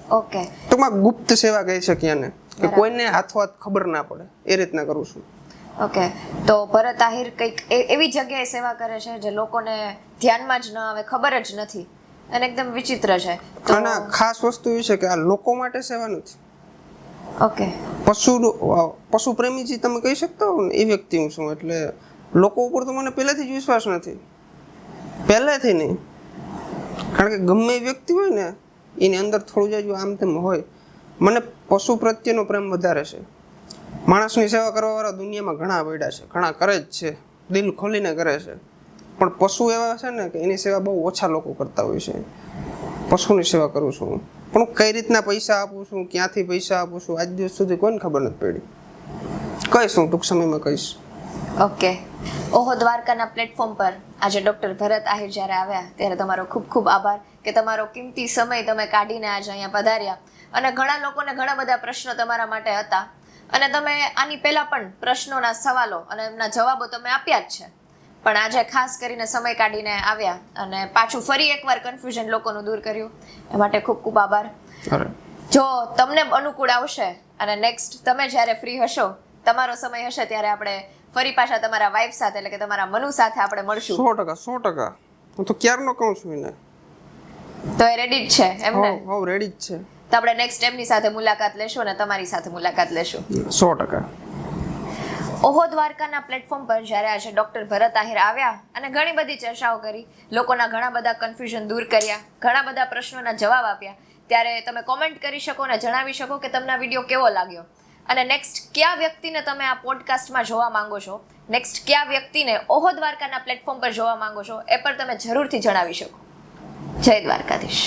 ઓકે. ટૂંકમાં ગુપ્ત સેવા કહી શકીએ આને, કે કોઈને હાથો ખબર ના પડે એ રીતના કરું છું. ઓકે. તો ભરત આહિર કંઈક એવી જગ્યાએ સેવા કરે છે જે લોકોને ધ્યાનમાં જ ન આવે, ખબર જ નથી અને એકદમ વિચિત્ર છે. તો આના ખાસ વસ્તુ એ છે કે આ લોકો માટે સેવા નથી. ઓકે. પશુ પ્રેમી જે તમે કહી શકતા હો ને એ વ્યક્તિ હું છું. એટલે લોકો ઉપર તો મને પહેલેથી જ વિશ્વાસ નથી, પહેલેથી નહીં. કારણ કે ગમે એ વ્યક્તિ હોય ને એની અંદર થોડું જાજુ આમ તેમ હોય. મને પશુ પ્રત્યેનો પ્રેમ વધારે છે. માણસની સેવા કરવાવાળા દુનિયામાં ઘણા પડ્યા છે, ઘણા કરે જ છે, દિલ ખોલીને કરે છે. પણ પશુ એવા છે ને કે એની સેવા બહુ ઓછા લોકો કરતા હોય છે. પશુની સેવા કરું છું. પણ હું કઈ રીતના પૈસા આપું છું, ક્યાંથી પૈસા આપું છું, આજ દિવસ સુધી કોઈને ખબર નથી પડી. કહીશ, હું ટૂંક સમયમાં કહીશ. ઓકે. ઓહો દ્વારકાના પ્લેટફોર્મ પર આજે ડૉક્ટર ભરત આહિર જ્યારે આવ્યા ત્યારે તમારો ખૂબ ખૂબ આભાર કે તમારો કિંમતી સમય તમે કાઢીને આજે અહીંયા પધાર્યા. અને ઘણા લોકોને ઘણા બધા પ્રશ્નો તમારા માટે હતા અને તમે આની પહેલાં પણ પ્રશ્નોના સવાલો અને એમના જવાબો તમે આપ્યા જ છે. પણ આજે ખાસ કરીને સમય કાઢીને આવ્યા અને પાછું ફરી એકવાર કન્ફ્યુઝન લોકોનું દૂર કર્યું, એ માટે ખૂબ ખૂબ આભાર. જો તમને અનુકૂળ આવશે અને નેક્સ્ટ તમે જ્યારે ફ્રી હશો, તમારો સમય હશે, ત્યારે આપણે ફરી પાછા તમારા વાઇફ સાથે એટલે કે તમારા મનુ સાથે આપણે મળશું. 100%. હું તો ક્યારનો કહું છું એને. તો એ રેડી જ છે એમને? હા, રેડી જ છે. તો આપણે નેક્સ્ટ એમની સાથે મુલાકાત લેશું અને તમારી સાથે મુલાકાત લેશું. 100%. ઓહો દ્વારકાના પ્લેટફોર્મ પર જ્યારે આજે ડૉક્ટર ભરત આહિર આવ્યા અને ઘણી બધી ચર્ચાઓ કરી, લોકોના ઘણા બધા કન્ફ્યુઝન દૂર કર્યા, ઘણા બધા પ્રશ્નોના જવાબ આપ્યા, ત્યારે તમે કોમેન્ટ કરી શકો અને જણાવી શકો કે તમને આ વિડીયો કેવો લાગ્યો અને નેક્સ્ટ કયા વ્યક્તિને તમે આ પોડકાસ્ટમાં જોવા માંગો છો, નેક્સ્ટ કયા વ્યક્તિને ઓહો દ્વારકાના પ્લેટફોર્મ પર જોવા માંગો છો, એ પણ તમે જરૂરથી જણાવી શકો. જય દ્વારકાધીશ.